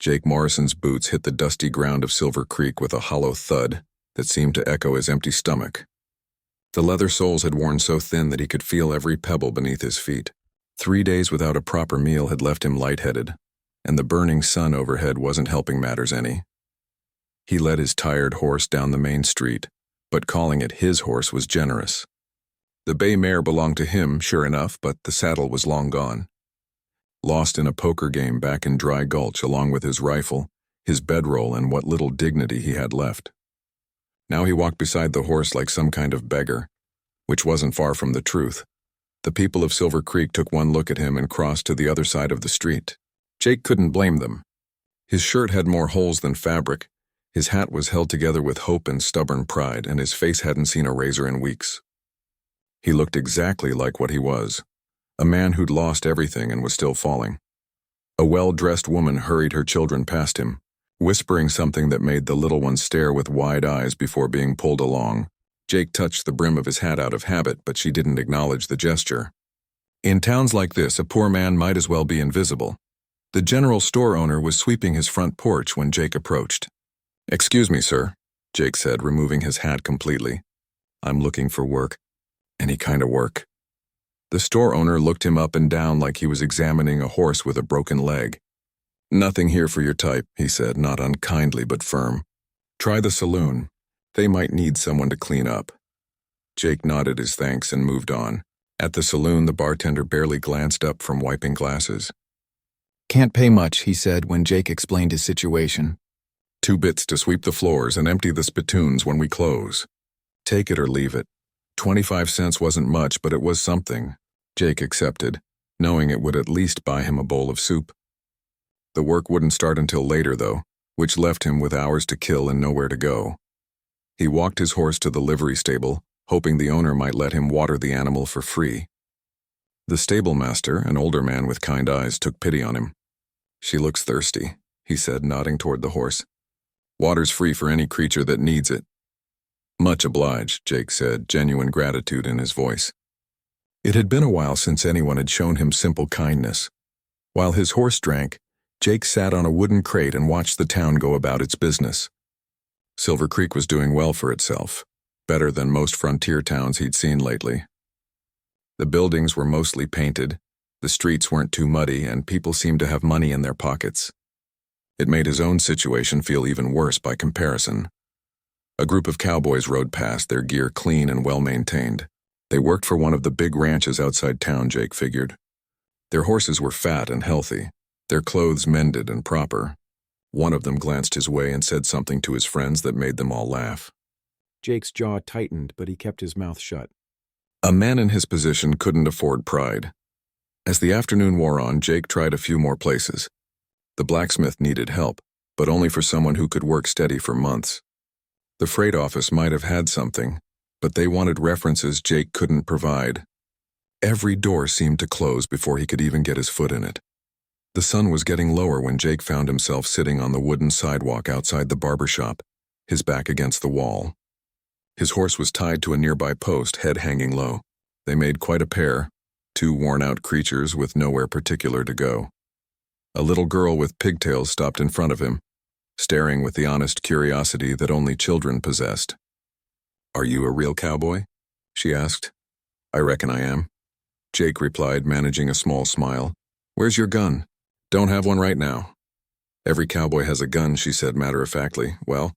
Jake Morrison's boots hit the dusty ground of Silver Creek with a hollow thud that seemed to echo his empty stomach. The leather soles had worn so thin that he could feel every pebble beneath his feet. 3 days without a proper meal had left him lightheaded, and the burning sun overhead wasn't helping matters any. He led his tired horse down the main street, but calling it his horse was generous. The bay mare belonged to him, sure enough, but the saddle was long gone. Lost in a poker game back in Dry Gulch along with his rifle, his bedroll, and what little dignity he had left. Now he walked beside the horse like some kind of beggar, which wasn't far from the truth. The people of Silver Creek took one look at him and crossed to the other side of the street. Jake couldn't blame them. His shirt had more holes than fabric, his hat was held together with hope and stubborn pride, and his face hadn't seen a razor in weeks. He looked exactly like what he was, a man who'd lost everything and was still falling. A well-dressed woman hurried her children past him, whispering something that made the little ones stare with wide eyes before being pulled along. Jake touched the brim of his hat out of habit, but she didn't acknowledge the gesture. In towns like this, a poor man might as well be invisible. The general store owner was sweeping his front porch when Jake approached. "Excuse me, sir," Jake said, removing his hat completely. "I'm looking for work. Any kind of work." The store owner looked him up and down like he was examining a horse with a broken leg. "Nothing here for your type," he said, not unkindly but firm. "Try the saloon. They might need someone to clean up." Jake nodded his thanks and moved on. At the saloon, the bartender barely glanced up from wiping glasses. "Can't pay much," he said when Jake explained his situation. "2 bits to sweep the floors and empty the spittoons when we close. Take it or leave it." 25 cents wasn't much, but it was something. Jake accepted, knowing it would at least buy him a bowl of soup. The work wouldn't start until later, though, which left him with hours to kill and nowhere to go. He walked his horse to the livery stable, hoping the owner might let him water the animal for free. The stable master, an older man with kind eyes, took pity on him. "She looks thirsty," he said, nodding toward the horse. "Water's free for any creature that needs it." "Much obliged," Jake said, genuine gratitude in his voice. It had been a while since anyone had shown him simple kindness. While his horse drank, Jake sat on a wooden crate and watched the town go about its business. Silver Creek was doing well for itself, better than most frontier towns he'd seen lately. The buildings were mostly painted, the streets weren't too muddy, and people seemed to have money in their pockets. It made his own situation feel even worse by comparison. A group of cowboys rode past, their gear clean and well-maintained. They worked for one of the big ranches outside town, Jake figured. Their horses were fat and healthy, their clothes mended and proper. One of them glanced his way and said something to his friends that made them all laugh. Jake's jaw tightened, but he kept his mouth shut. A man in his position couldn't afford pride. As the afternoon wore on, Jake tried a few more places. The blacksmith needed help, but only for someone who could work steady for months. The freight office might have had something, but they wanted references Jake couldn't provide. Every door seemed to close before he could even get his foot in it. The sun was getting lower when Jake found himself sitting on the wooden sidewalk outside the barber shop, his back against the wall. His horse was tied to a nearby post, head hanging low. They made quite a pair, 2 worn-out creatures with nowhere particular to go. A little girl with pigtails stopped in front of him, staring with the honest curiosity that only children possessed. "Are you a real cowboy?" she asked. "I reckon I am," Jake replied, managing a small smile. "Where's your gun?" "Don't have one right now." "Every cowboy has a gun," she said matter-of-factly. "Well,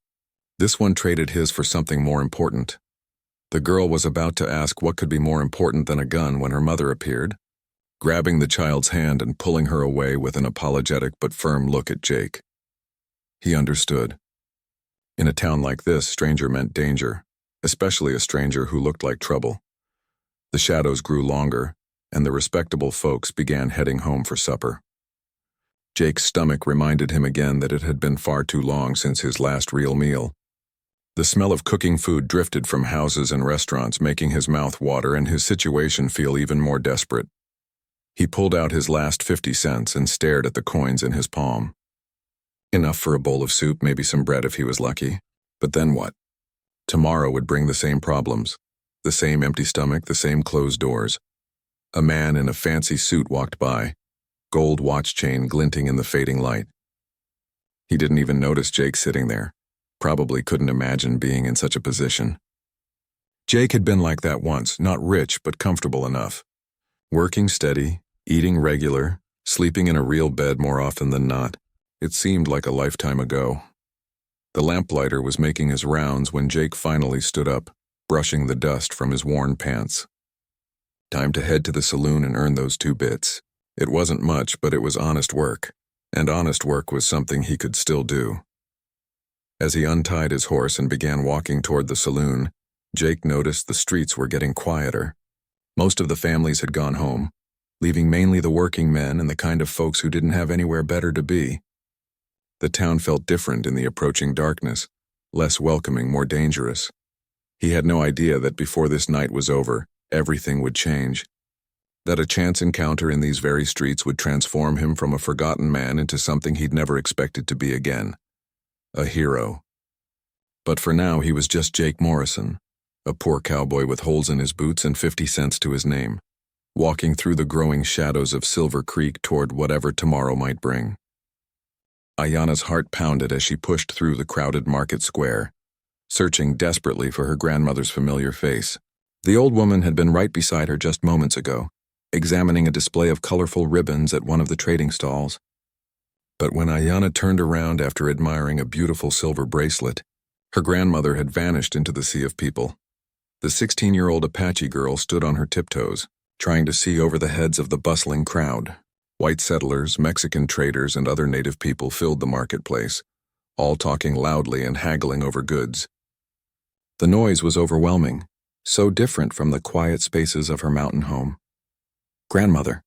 this one traded his for something more important." The girl was about to ask what could be more important than a gun when her mother appeared, grabbing the child's hand and pulling her away with an apologetic but firm look at Jake. He understood. In a town like this, stranger meant danger, especially a stranger who looked like trouble. The shadows grew longer, and the respectable folks began heading home for supper. Jake's stomach reminded him again that it had been far too long since his last real meal. The smell of cooking food drifted from houses and restaurants, making his mouth water and his situation feel even more desperate. He pulled out his last 50 cents and stared at the coins in his palm. Enough for a bowl of soup, maybe some bread if he was lucky. But then what? Tomorrow would bring the same problems. The same empty stomach, the same closed doors. A man in a fancy suit walked by, gold watch chain glinting in the fading light. He didn't even notice Jake sitting there. Probably couldn't imagine being in such a position. Jake had been like that once, not rich, but comfortable enough. Working steady, eating regular, sleeping in a real bed more often than not. It seemed like a lifetime ago. The lamplighter was making his rounds when Jake finally stood up, brushing the dust from his worn pants. Time to head to the saloon and earn those 2 bits. It wasn't much, but it was honest work, and honest work was something he could still do. As he untied his horse and began walking toward the saloon, Jake noticed the streets were getting quieter. Most of the families had gone home, leaving mainly the working men and the kind of folks who didn't have anywhere better to be. The town felt different in the approaching darkness, less welcoming, more dangerous. He had no idea that before this night was over, everything would change. That a chance encounter in these very streets would transform him from a forgotten man into something he'd never expected to be again. A hero. But for now he was just Jake Morrison, a poor cowboy with holes in his boots and 50 cents to his name, walking through the growing shadows of Silver Creek toward whatever tomorrow might bring. Ayanna's heart pounded as she pushed through the crowded market square, searching desperately for her grandmother's familiar face. The old woman had been right beside her just moments ago, examining a display of colorful ribbons at one of the trading stalls. But when Ayanna turned around after admiring a beautiful silver bracelet, her grandmother had vanished into the sea of people. The 16-year-old Apache girl stood on her tiptoes, trying to see over the heads of the bustling crowd. White settlers, Mexican traders, and other native people filled the marketplace, all talking loudly and haggling over goods. The noise was overwhelming, so different from the quiet spaces of her mountain home. "Grandmother,"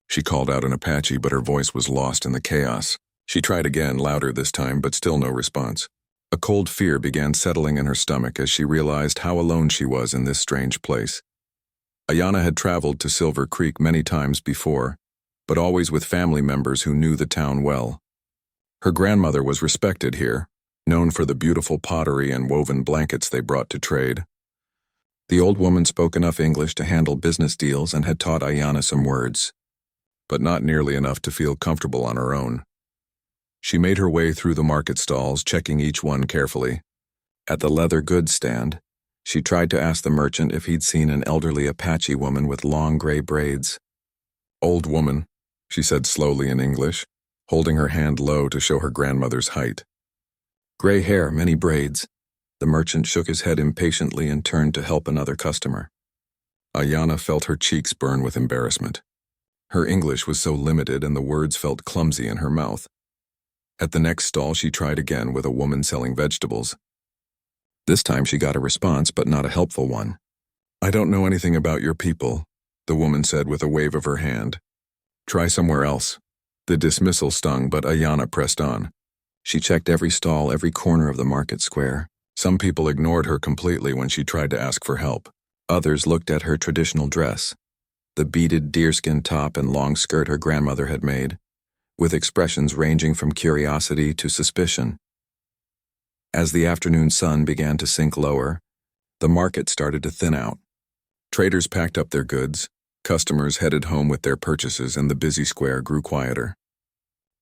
she called out in Apache, but her voice was lost in the chaos. She tried again, louder this time, but still no response. A cold fear began settling in her stomach as she realized how alone she was in this strange place. Ayanna had traveled to Silver Creek many times before, but always with family members who knew the town well. Her grandmother was respected here, known for the beautiful pottery and woven blankets they brought to trade. The old woman spoke enough English to handle business deals and had taught Ayanna some words, but not nearly enough to feel comfortable on her own. She made her way through the market stalls, checking each one carefully. At the leather goods stand, she tried to ask the merchant if he'd seen an elderly Apache woman with long gray braids. "Old woman," she said slowly in English, holding her hand low to show her grandmother's height. "Gray hair, many braids." The merchant shook his head impatiently and turned to help another customer. Ayanna felt her cheeks burn with embarrassment. Her English was so limited and the words felt clumsy in her mouth. At the next stall she tried again with a woman selling vegetables. This time she got a response, but not a helpful one. "I don't know anything about your people," the woman said with a wave of her hand. "Try somewhere else." The dismissal stung, but Ayanna pressed on. She checked every stall, every corner of the market square. Some people ignored her completely when she tried to ask for help. Others looked at her traditional dress, the beaded deerskin top and long skirt her grandmother had made, with expressions ranging from curiosity to suspicion. As the afternoon sun began to sink lower, the market started to thin out. Traders packed up their goods, customers headed home with their purchases, and the busy square grew quieter.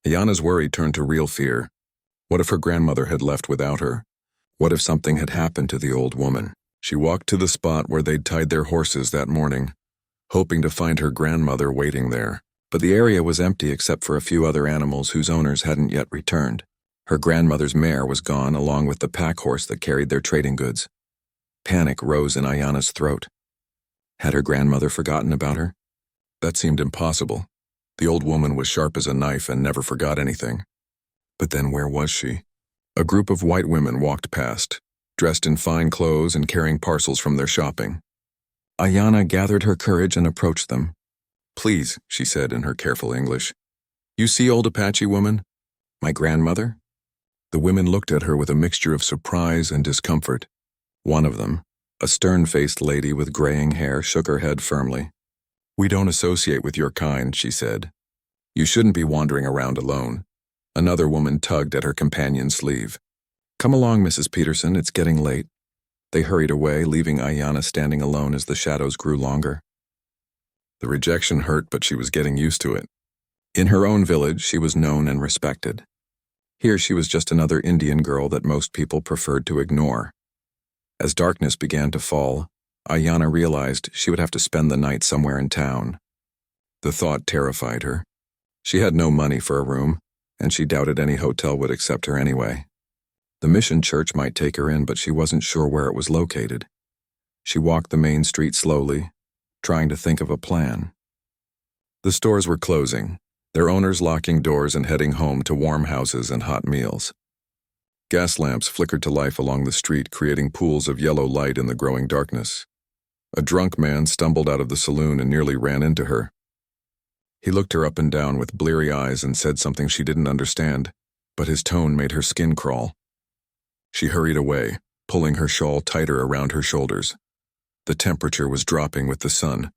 Ayanna's worry turned to real fear. What if her grandmother had left without her? What if something had happened to the old woman? She walked to the spot where they'd tied their horses that morning, hoping to find her grandmother waiting there. But the area was empty except for a few other animals whose owners hadn't yet returned. Her grandmother's mare was gone, along with the pack horse that carried their trading goods. Panic rose in Ayanna's throat. Had her grandmother forgotten about her? That seemed impossible. The old woman was sharp as a knife and never forgot anything. But then where was she? A group of white women walked past, dressed in fine clothes and carrying parcels from their shopping. Ayanna gathered her courage and approached them. "Please," she said in her careful English. "You see old Apache woman? My grandmother?" The women looked at her with a mixture of surprise and discomfort. One of them, a stern-faced lady with graying hair, shook her head firmly. "We don't associate with your kind," she said. "You shouldn't be wandering around alone." Another woman tugged at her companion's sleeve. "Come along, Mrs. Peterson, it's getting late." They hurried away, leaving Ayanna standing alone as the shadows grew longer. The rejection hurt, but she was getting used to it. In her own village, she was known and respected. Here she was just another Indian girl that most people preferred to ignore. As darkness began to fall, Ayanna realized she would have to spend the night somewhere in town. The thought terrified her. She had no money for a room, and she doubted any hotel would accept her anyway. The mission church might take her in, but she wasn't sure where it was located. She walked the main street slowly, trying to think of a plan. The stores were closing, their owners locking doors and heading home to warm houses and hot meals. Gas lamps flickered to life along the street, creating pools of yellow light in the growing darkness. A drunk man stumbled out of the saloon and nearly ran into her. He looked her up and down with bleary eyes and said something she didn't understand, but his tone made her skin crawl. She hurried away, pulling her shawl tighter around her shoulders. The temperature was dropping with the sun,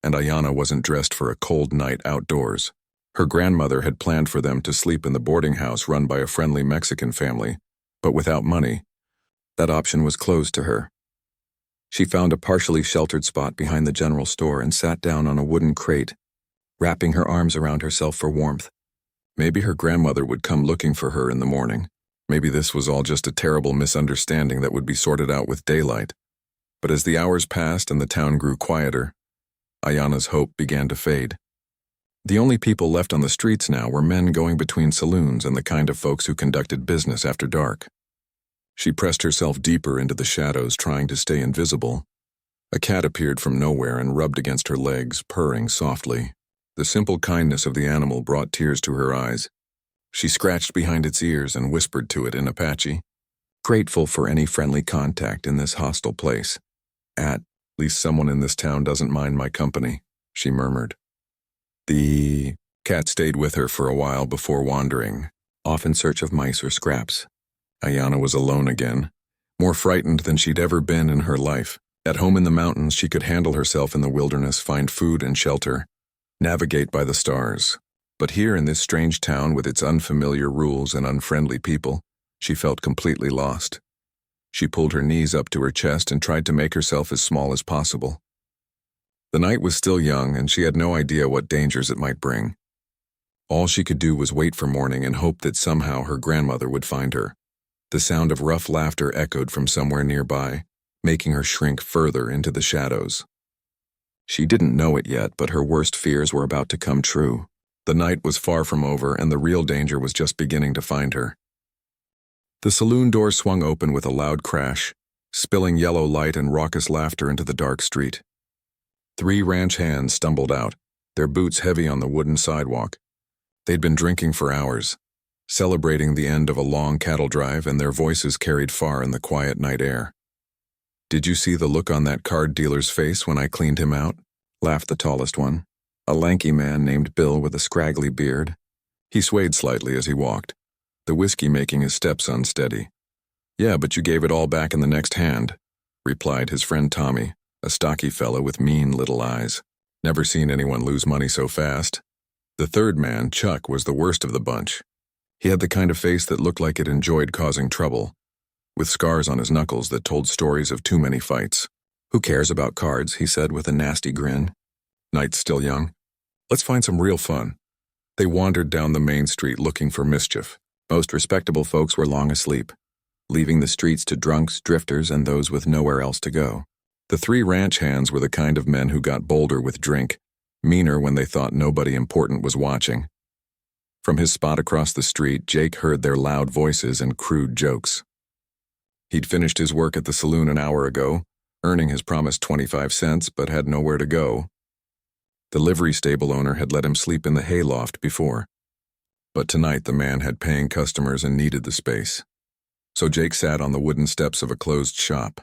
and Ayanna wasn't dressed for a cold night outdoors. Her grandmother had planned for them to sleep in the boarding house run by a friendly Mexican family, but without money, that option was closed to her. She found a partially sheltered spot behind the general store and sat down on a wooden crate, wrapping her arms around herself for warmth. Maybe her grandmother would come looking for her in the morning. Maybe this was all just a terrible misunderstanding that would be sorted out with daylight. But as the hours passed and the town grew quieter, Ayanna's hope began to fade. The only people left on the streets now were men going between saloons and the kind of folks who conducted business after dark. She pressed herself deeper into the shadows, trying to stay invisible. A cat appeared from nowhere and rubbed against her legs, purring softly. The simple kindness of the animal brought tears to her eyes. She scratched behind its ears and whispered to it in Apache, grateful for any friendly contact in this hostile place. At least someone in this town doesn't mind my company, she murmured. The cat stayed with her for a while before wandering, off in search of mice or scraps. Ayanna was alone again, more frightened than she'd ever been in her life. At home in the mountains, she could handle herself in the wilderness, find food and shelter, navigate by the stars. But here in this strange town with its unfamiliar rules and unfriendly people, she felt completely lost. She pulled her knees up to her chest and tried to make herself as small as possible. The night was still young, and she had no idea what dangers it might bring. All she could do was wait for morning and hope that somehow her grandmother would find her. The sound of rough laughter echoed from somewhere nearby, making her shrink further into the shadows. She didn't know it yet, but her worst fears were about to come true. The night was far from over, and the real danger was just beginning to find her. The saloon door swung open with a loud crash, spilling yellow light and raucous laughter into the dark street. 3 ranch hands stumbled out, their boots heavy on the wooden sidewalk. They'd been drinking for hours, celebrating the end of a long cattle drive, and their voices carried far in the quiet night air. "Did you see the look on that card dealer's face when I cleaned him out?" laughed the tallest one, a lanky man named Bill with a scraggly beard. He swayed slightly as he walked, the whiskey making his steps unsteady. "Yeah, but you gave it all back in the next hand," replied his friend Tommy, a stocky fellow with mean little eyes. "Never seen anyone lose money so fast." The third man, Chuck, was the worst of the bunch. He had the kind of face that looked like it enjoyed causing trouble, with scars on his knuckles that told stories of too many fights. "Who cares about cards?" he said with a nasty grin. "Night's still young. Let's find some real fun." They wandered down the main street looking for mischief. Most respectable folks were long asleep, leaving the streets to drunks, drifters, and those with nowhere else to go. The 3 ranch hands were the kind of men who got bolder with drink, meaner when they thought nobody important was watching. From his spot across the street, Jake heard their loud voices and crude jokes. He'd finished his work at the saloon an hour ago, earning his promised 25 cents, but had nowhere to go. The livery stable owner had let him sleep in the hayloft before. But tonight the man had paying customers and needed the space. So Jake sat on the wooden steps of a closed shop,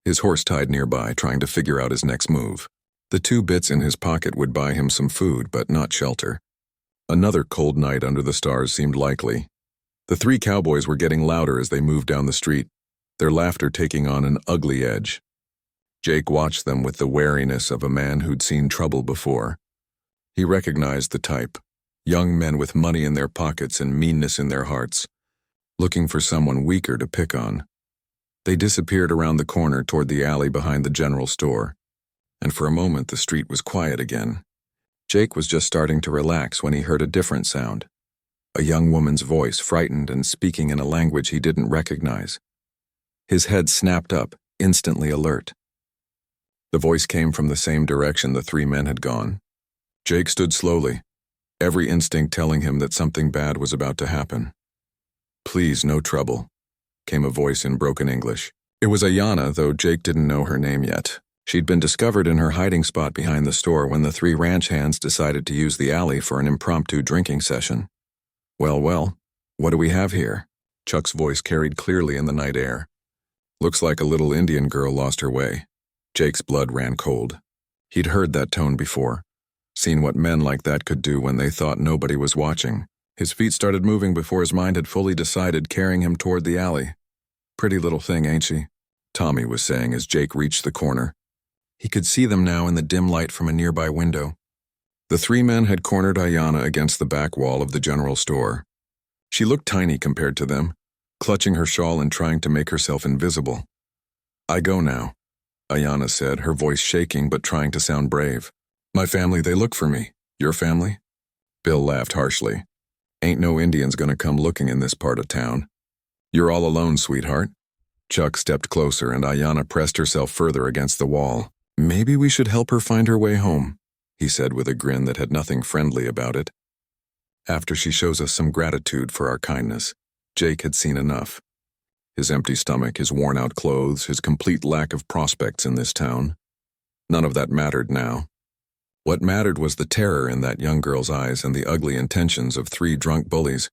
his horse tied nearby, trying to figure out his next move. The 2 bits in his pocket would buy him some food, but not shelter. Another cold night under the stars seemed likely. The 3 cowboys were getting louder as they moved down the street, their laughter taking on an ugly edge. Jake watched them with the wariness of a man who'd seen trouble before. He recognized the type, young men with money in their pockets and meanness in their hearts, looking for someone weaker to pick on. They disappeared around the corner toward the alley behind the general store, and for a moment the street was quiet again. Jake was just starting to relax when he heard a different sound. a young woman's voice, frightened and speaking in a language he didn't recognize. His head snapped up, instantly alert. The voice came from the same direction the three men had gone. Jake stood slowly, every instinct telling him that something bad was about to happen. "Please, no trouble," came a voice in broken English. It was Ayanna, though Jake didn't know her name yet. She'd been discovered in her hiding spot behind the store when the three ranch hands decided to use the alley for an impromptu drinking session. Well, what do we have here?" Chuck's voice carried clearly in the night air. "Looks like a little Indian girl lost her way." Jake's blood ran cold. He'd heard that tone before, seen what men like that could do when they thought nobody was watching. His feet started moving before his mind had fully decided, carrying him toward the alley. "Pretty little thing, ain't she?" Tommy was saying as Jake reached the corner. He could see them now in the dim light from a nearby window. The three men had cornered Ayanna against the back wall of the general store. She looked tiny compared to them, clutching her shawl and trying to make herself invisible. "I go now," Ayanna said, her voice shaking but trying to sound brave. "My family, they look for me. Your family?" Bill laughed harshly. "Ain't no Indians gonna come looking in this part of town. You're all alone, sweetheart." Chuck stepped closer and Ayanna pressed herself further against the wall. "Maybe we should help her find her way home," he said with a grin that had nothing friendly about it. "After she shows us some gratitude for our kindness." Jake had seen enough. His empty stomach, his worn-out clothes, his complete lack of prospects in this town. None of that mattered now. What mattered was the terror in that young girl's eyes and the ugly intentions of three drunk bullies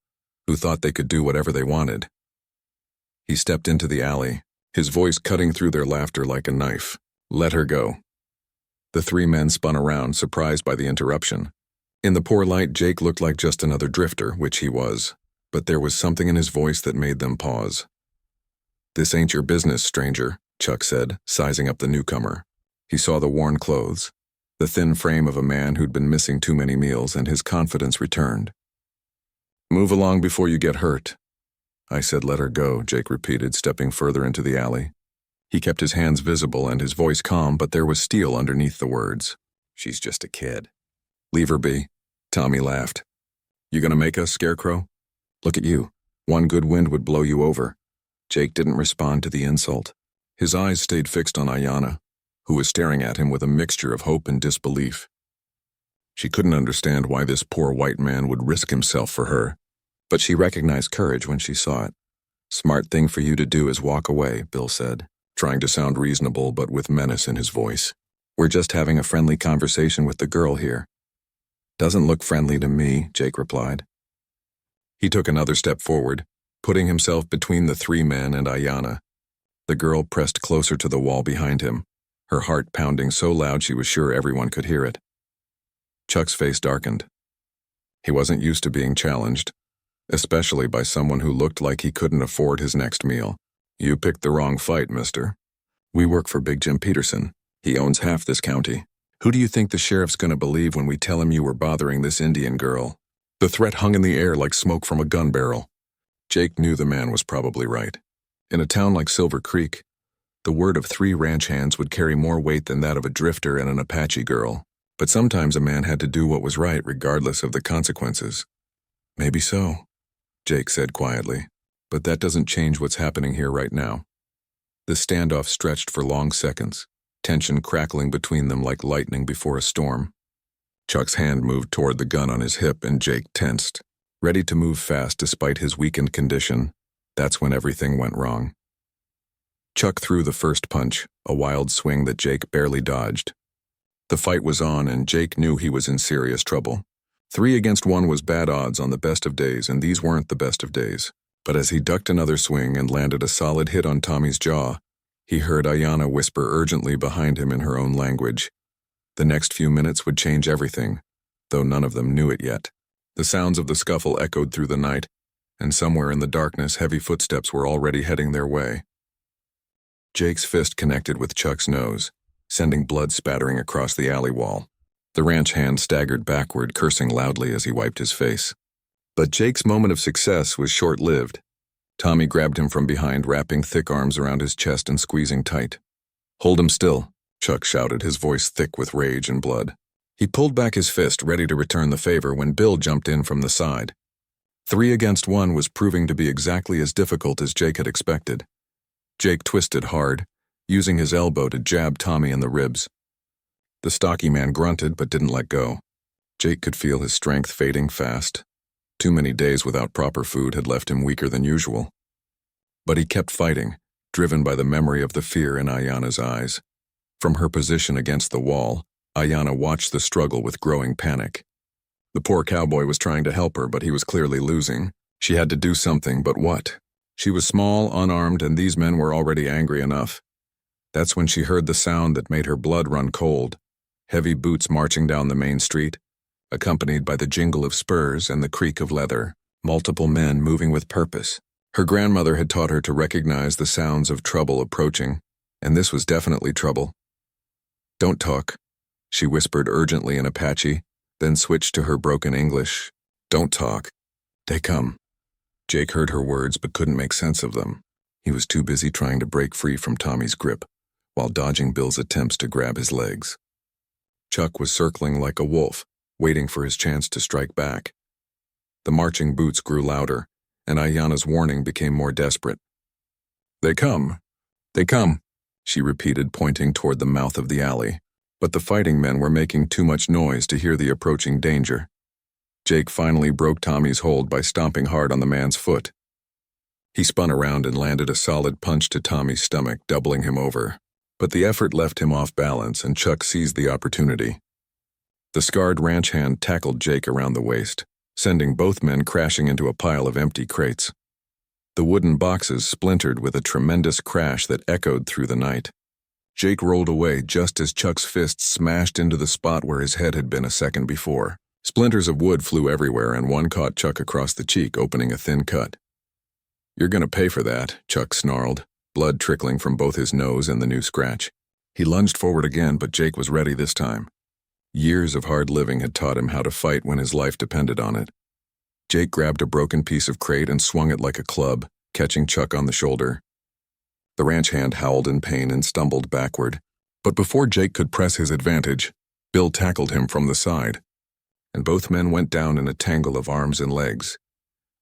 who thought they could do whatever they wanted. He stepped into the alley, his voice cutting through their laughter like a knife. "Let her go." The three men spun around, surprised by the interruption. In the poor light, Jake looked like just another drifter, which he was, but there was something in his voice that made them pause. "This ain't your business, stranger," Chuck said, sizing up the newcomer. He saw the worn clothes, the thin frame of a man who'd been missing too many meals, and his confidence returned. "Move along before you get hurt." "I said let her go," Jake repeated, stepping further into the alley. He kept his hands visible and his voice calm, but there was steel underneath the words. "She's just a kid." "Leave her be," Tommy laughed. "You gonna make us, Scarecrow? Look at you. One good wind would blow you over." Jake didn't respond to the insult. His eyes stayed fixed on Ayanna, who was staring at him with a mixture of hope and disbelief. She couldn't understand why this poor white man would risk himself for her, but she recognized courage when she saw it. "Smart thing for you to do is walk away," Bill said, trying to sound reasonable but with menace in his voice. "We're just having a friendly conversation with the girl here." "Doesn't look friendly to me," Jake replied. He took another step forward, putting himself between the three men and Ayanna. The girl pressed closer to the wall behind him, her heart pounding so loud she was sure everyone could hear it. Chuck's face darkened. He wasn't used to being challenged, especially by someone who looked like he couldn't afford his next meal. "You picked the wrong fight, mister. We work for Big Jim Peterson. He owns half this county. Who do you think the sheriff's gonna believe when we tell him you were bothering this Indian girl?" The threat hung in the air like smoke from a gun barrel. Jake knew the man was probably right. In a town like Silver Creek, the word of three ranch hands would carry more weight than that of a drifter and an Apache girl. But sometimes a man had to do what was right regardless of the consequences. "Maybe so," Jake said quietly, "but that doesn't change what's happening here right now." The standoff stretched for long seconds, tension crackling between them like lightning before a storm. Chuck's hand moved toward the gun on his hip and Jake tensed, ready to move fast despite his weakened condition. That's when everything went wrong. Chuck threw the first punch, a wild swing that Jake barely dodged. The fight was on and Jake knew he was in serious trouble. 3 against 1 was bad odds on the best of days, and these weren't the best of days. But as he ducked another swing and landed a solid hit on Tommy's jaw, he heard Ayanna whisper urgently behind him in her own language. The next few minutes would change everything, though none of them knew it yet. The sounds of the scuffle echoed through the night, and somewhere in the darkness heavy footsteps were already heading their way. Jake's fist connected with Chuck's nose, sending blood spattering across the alley wall. The ranch hand staggered backward, cursing loudly as he wiped his face. But Jake's moment of success was short-lived. Tommy grabbed him from behind, wrapping thick arms around his chest and squeezing tight. "Hold him still," Chuck shouted, his voice thick with rage and blood. He pulled back his fist, ready to return the favor, when Bill jumped in from the side. 3 against 1 was proving to be exactly as difficult as Jake had expected. Jake twisted hard, using his elbow to jab Tommy in the ribs. The stocky man grunted but didn't let go. Jake could feel his strength fading fast. Too many days without proper food had left him weaker than usual. But he kept fighting, driven by the memory of the fear in Ayanna's eyes. From her position against the wall, Ayanna watched the struggle with growing panic. The poor cowboy was trying to help her, but he was clearly losing. She had to do something, but what? She was small, unarmed, and these men were already angry enough. That's when she heard the sound that made her blood run cold. Heavy boots marching down the main street, accompanied by the jingle of spurs and the creak of leather. Multiple men moving with purpose. Her grandmother had taught her to recognize the sounds of trouble approaching, and this was definitely trouble. "Don't talk," she whispered urgently in Apache, then switched to her broken English. "Don't talk. They come." Jake heard her words but couldn't make sense of them. He was too busy trying to break free from Tommy's grip, while dodging Bill's attempts to grab his legs. Chuck was circling like a wolf, waiting for his chance to strike back. The marching boots grew louder, and Ayanna's warning became more desperate. "They come. They come," she repeated, pointing toward the mouth of the alley. But the fighting men were making too much noise to hear the approaching danger. Jake finally broke Tommy's hold by stomping hard on the man's foot. He spun around and landed a solid punch to Tommy's stomach, doubling him over. But the effort left him off balance, and Chuck seized the opportunity. The scarred ranch hand tackled Jake around the waist, sending both men crashing into a pile of empty crates. The wooden boxes splintered with a tremendous crash that echoed through the night. Jake rolled away just as Chuck's fist smashed into the spot where his head had been a second before. Splinters of wood flew everywhere, and one caught Chuck across the cheek, opening a thin cut. "You're gonna pay for that," Chuck snarled, blood trickling from both his nose and the new scratch. He lunged forward again, but Jake was ready this time. Years of hard living had taught him how to fight when his life depended on it. Jake grabbed a broken piece of crate and swung it like a club, catching Chuck on the shoulder. The ranch hand howled in pain and stumbled backward. But before Jake could press his advantage, Bill tackled him from the side, and both men went down in a tangle of arms and legs.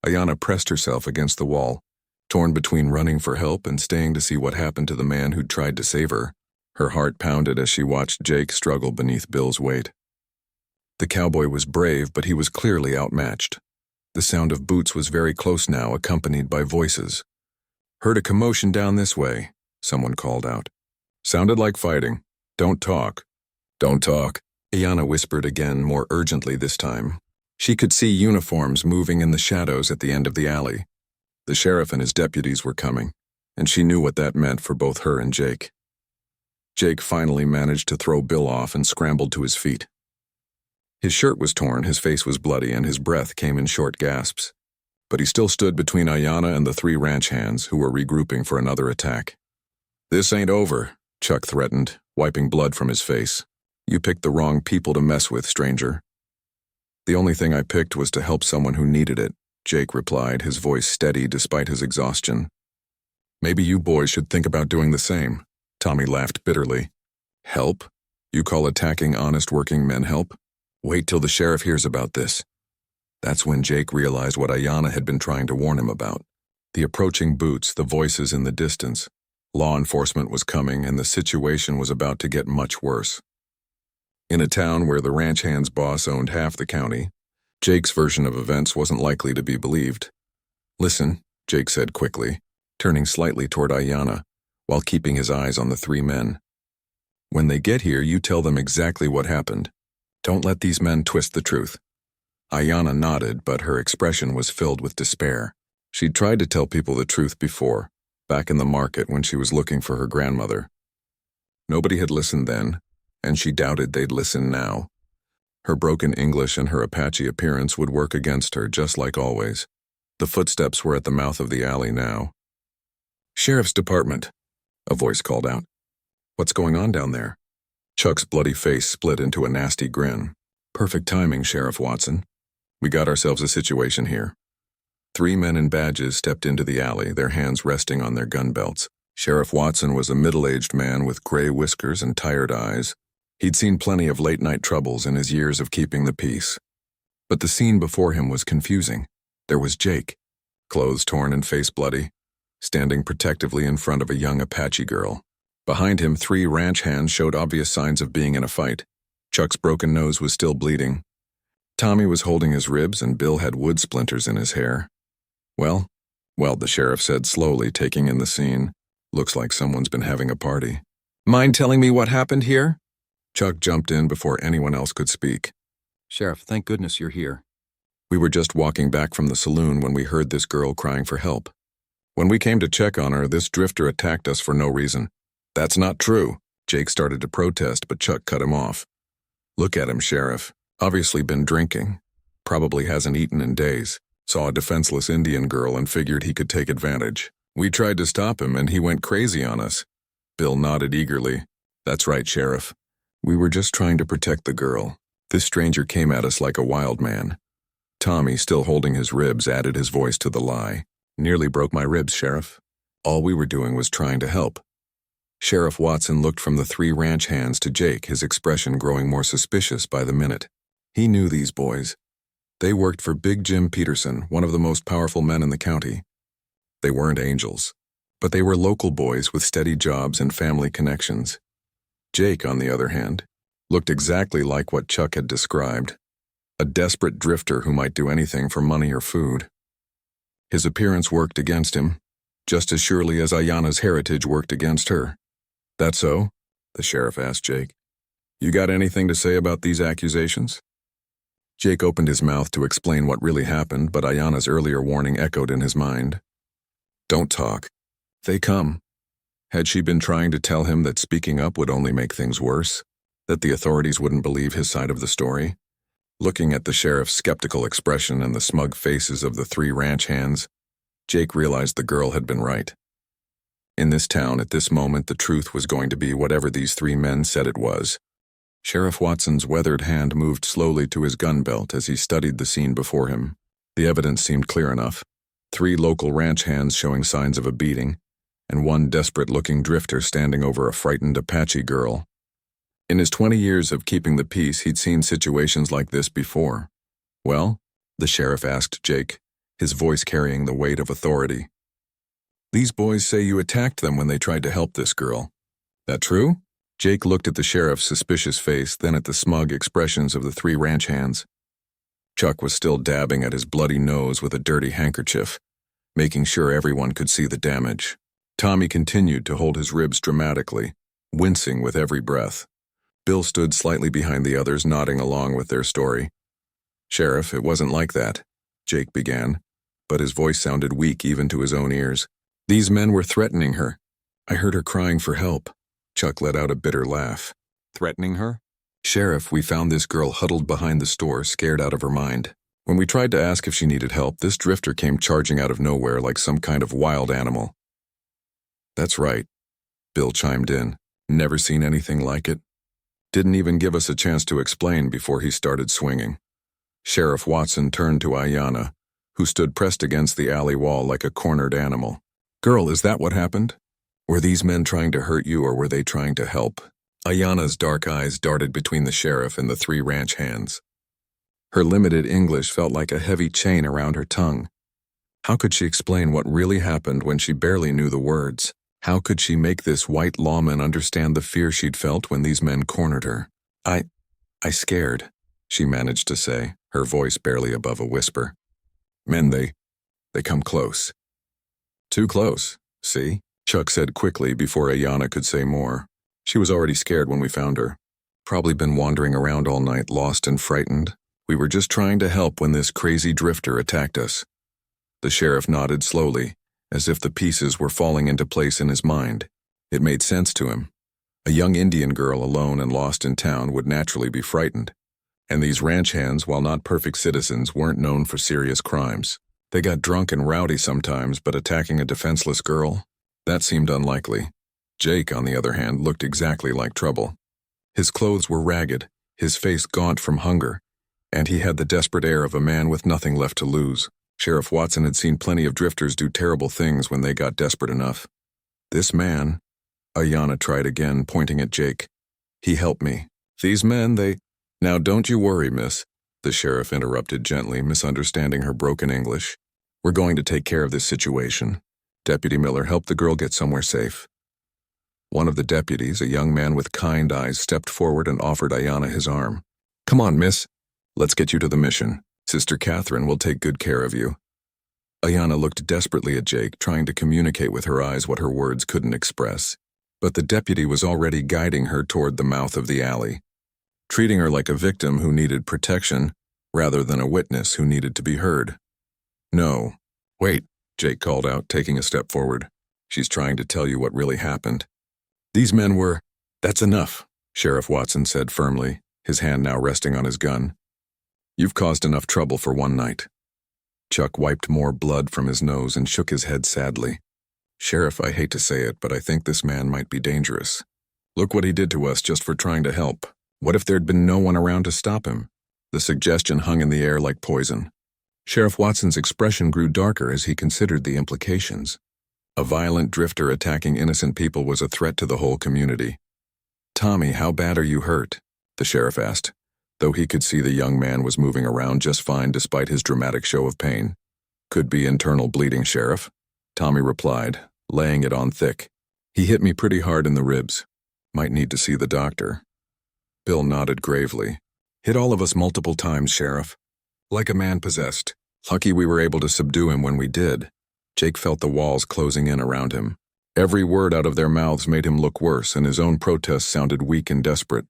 Ayanna pressed herself against the wall, torn between running for help and staying to see what happened to the man who'd tried to save her. Her heart pounded as she watched Jake struggle beneath Bill's weight. The cowboy was brave, but he was clearly outmatched. The sound of boots was very close now, accompanied by voices. "Heard a commotion down this way," someone called out. "Sounded like fighting. Don't talk." "Don't talk," Ayanna whispered again, more urgently this time. She could see uniforms moving in the shadows at the end of the alley. The sheriff and his deputies were coming, and she knew what that meant for both her and Jake. Jake finally managed to throw Bill off and scrambled to his feet. His shirt was torn, his face was bloody, and his breath came in short gasps. But he still stood between Ayanna and the 3 ranch hands, who were regrouping for another attack. "This ain't over," Chuck threatened, wiping blood from his face. "You picked the wrong people to mess with, stranger." "The only thing I picked was to help someone who needed it," Jake replied, his voice steady despite his exhaustion. "Maybe you boys should think about doing the same," Tommy laughed bitterly. "Help? You call attacking honest working men help? Wait till the sheriff hears about this." That's when Jake realized what Ayanna had been trying to warn him about. The approaching boots, the voices in the distance. Law enforcement was coming, and the situation was about to get much worse. In a town where the ranch hand's boss owned half the county, Jake's version of events wasn't likely to be believed. "Listen," Jake said quickly, turning slightly toward Ayanna, while keeping his eyes on the 3 men. "When they get here, you tell them exactly what happened. Don't let these men twist the truth." Ayanna nodded, but her expression was filled with despair. She'd tried to tell people the truth before, back in the market when she was looking for her grandmother. Nobody had listened then, and she doubted they'd listen now. Her broken English and her Apache appearance would work against her, just like always. The footsteps were at the mouth of the alley now. "Sheriff's Department," a voice called out. "What's going on down there?" Chuck's bloody face split into a nasty grin. "Perfect timing, Sheriff Watson. We got ourselves a situation here." 3 men in badges stepped into the alley, their hands resting on their gun belts. Sheriff Watson was a middle-aged man with gray whiskers and tired eyes. He'd seen plenty of late-night troubles in his years of keeping the peace. But the scene before him was confusing. There was Jake, clothes torn and face bloody, standing protectively in front of a young Apache girl. Behind him, 3 ranch hands showed obvious signs of being in a fight. Chuck's broken nose was still bleeding. Tommy was holding his ribs and Bill had wood splinters in his hair. Well, the sheriff said slowly, taking in the scene. Looks like someone's been having a party. Mind telling me what happened here? Chuck jumped in before anyone else could speak. Sheriff, thank goodness you're here. We were just walking back from the saloon when we heard this girl crying for help. When we came to check on her, this drifter attacked us for no reason. That's not true. Jake started to protest, but Chuck cut him off. Look at him, Sheriff. Obviously been drinking. Probably hasn't eaten in days. Saw a defenseless Indian girl and figured he could take advantage. We tried to stop him and he went crazy on us. Bill nodded eagerly. That's right, Sheriff. We were just trying to protect the girl. This stranger came at us like a wild man. Tommy, still holding his ribs, added his voice to the lie. Nearly broke my ribs, Sheriff. All we were doing was trying to help. Sheriff Watson looked from the 3 ranch hands to Jake, his expression growing more suspicious by the minute. He knew these boys. They worked for Big Jim Peterson, one of the most powerful men in the county. They weren't angels, but they were local boys with steady jobs and family connections. Jake, on the other hand, looked exactly like what Chuck had described. A desperate drifter who might do anything for money or food. His appearance worked against him, just as surely as Ayana's heritage worked against her. That so? The sheriff asked Jake. You got anything to say about these accusations? Jake opened his mouth to explain what really happened, but Ayana's earlier warning echoed in his mind. Don't talk. They come. Had she been trying to tell him that speaking up would only make things worse? That the authorities wouldn't believe his side of the story? Looking at the sheriff's skeptical expression and the smug faces of the 3 ranch hands, Jake realized the girl had been right. In this town, at this moment, the truth was going to be whatever these 3 men said it was. Sheriff Watson's weathered hand moved slowly to his gun belt as he studied the scene before him. The evidence seemed clear enough. 3 local ranch hands showing signs of a beating, and 1 desperate-looking drifter standing over a frightened Apache girl. In his 20 years of keeping the peace, he'd seen situations like this before. Well, the sheriff asked Jake, his voice carrying the weight of authority. These boys say you attacked them when they tried to help this girl. That true? Jake looked at the sheriff's suspicious face, then at the smug expressions of the 3 ranch hands. Chuck was still dabbing at his bloody nose with a dirty handkerchief, making sure everyone could see the damage. Tommy continued to hold his ribs dramatically, wincing with every breath. Bill stood slightly behind the others, nodding along with their story. Sheriff, it wasn't like that, Jake began, but his voice sounded weak even to his own ears. These men were threatening her. I heard her crying for help. Chuck let out a bitter laugh. Threatening her? Sheriff, we found this girl huddled behind the store, scared out of her mind. When we tried to ask if she needed help, this drifter came charging out of nowhere like some kind of wild animal. That's right, Bill chimed in. Never seen anything like it. Didn't even give us a chance to explain before he started swinging. Sheriff Watson turned to Ayana, who stood pressed against the alley wall like a cornered animal. Girl, is that what happened? Were these men trying to hurt you or were they trying to help? Ayana's dark eyes darted between the sheriff and the 3 ranch hands. Her limited English felt like a heavy chain around her tongue. How could she explain what really happened when she barely knew the words? How could she make this white lawman understand the fear she'd felt when these men cornered her? I scared, she managed to say, her voice barely above a whisper. Men, they come close. Too close, see? Chuck said quickly before Ayana could say more. She was already scared when we found her. Probably been wandering around all night, lost and frightened. We were just trying to help when this crazy drifter attacked us. The sheriff nodded slowly, as if the pieces were falling into place in his mind. It made sense to him. A young Indian girl alone and lost in town would naturally be frightened. And these ranch hands, while not perfect citizens, weren't known for serious crimes. They got drunk and rowdy sometimes, but attacking a defenseless girl? That seemed unlikely. Jake, on the other hand, looked exactly like trouble. His clothes were ragged, his face gaunt from hunger, and he had the desperate air of a man with nothing left to lose. Sheriff Watson had seen plenty of drifters do terrible things when they got desperate enough. This man, Ayana tried again, pointing at Jake. He helped me. These men, Now don't you worry, miss. the sheriff interrupted gently, misunderstanding her broken English. "We're going to take care of this situation. Deputy Miller, help the girl get somewhere safe." One of the deputies, a young man with kind eyes, stepped forward and offered Ayanna his arm. "Come on, miss. Let's get you to the mission. Sister Catherine will take good care of you." Ayanna looked desperately at Jake, trying to communicate with her eyes what her words couldn't express. But the deputy was already guiding her toward the mouth of the alley, treating her like a victim who needed protection rather than a witness who needed to be heard. "No. Wait," Jake called out, taking a step forward. "She's trying to tell you what really happened. These men were—" "That's enough," Sheriff Watson said firmly, his hand now resting on his gun. "You've caused enough trouble for one night." Chuck wiped more blood from his nose and shook his head sadly. "Sheriff, I hate to say it, but I think this man might be dangerous. Look what he did to us just for trying to help. What if there'd been no one around to stop him?" The suggestion hung in the air like poison. Sheriff Watson's expression grew darker as he considered the implications. A violent drifter attacking innocent people was a threat to the whole community. "Tommy, how bad are you hurt?" the sheriff asked, though he could see the young man was moving around just fine despite his dramatic show of pain. "Could be internal bleeding, Sheriff," Tommy replied, laying it on thick. "He hit me pretty hard in the ribs. Might need to see the doctor." Bill nodded gravely. "Hit all of us multiple times, Sheriff. Like a man possessed. Lucky we were able to subdue him when we did." Jake felt the walls closing in around him. Every word out of their mouths made him look worse, and his own protests sounded weak and desperate.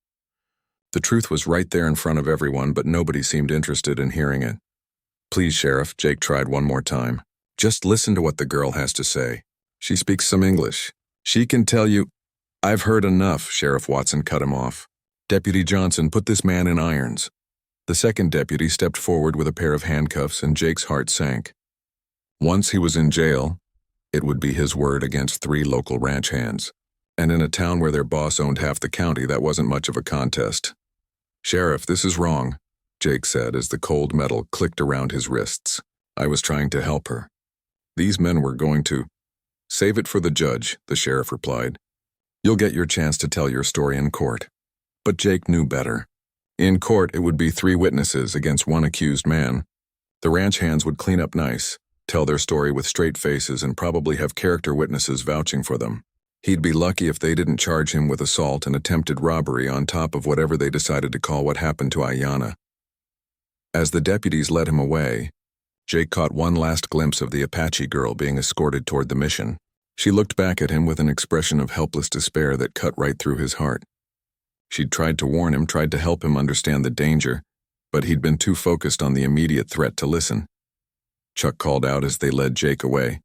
The truth was right there in front of everyone, but nobody seemed interested in hearing it. "Please, Sheriff," Jake tried one more time. "Just listen to what the girl has to say. She speaks some English. She can tell you—" "I've heard enough," Sheriff Watson cut him off. "Deputy Johnson, put this man in irons." The second deputy stepped forward with a pair of handcuffs, and Jake's heart sank. Once he was in jail, it would be his word against 3 local ranch hands. And in a town where their boss owned half the county, that wasn't much of a contest. "Sheriff, this is wrong," Jake said as the cold metal clicked around his wrists. "I was trying to help her. These men were going to—" "Save it for the judge," the sheriff replied. "You'll get your chance to tell your story in court." But Jake knew better. In court, it would be 3 witnesses against 1 accused man. The ranch hands would clean up nice, tell their story with straight faces, and probably have character witnesses vouching for them. He'd be lucky if they didn't charge him with assault and attempted robbery on top of whatever they decided to call what happened to Ayanna. As the deputies led him away, Jake caught one last glimpse of the Apache girl being escorted toward the mission. She looked back at him with an expression of helpless despair that cut right through his heart. She'd tried to warn him, tried to help him understand the danger, but he'd been too focused on the immediate threat to listen. Chuck called out as they led Jake away.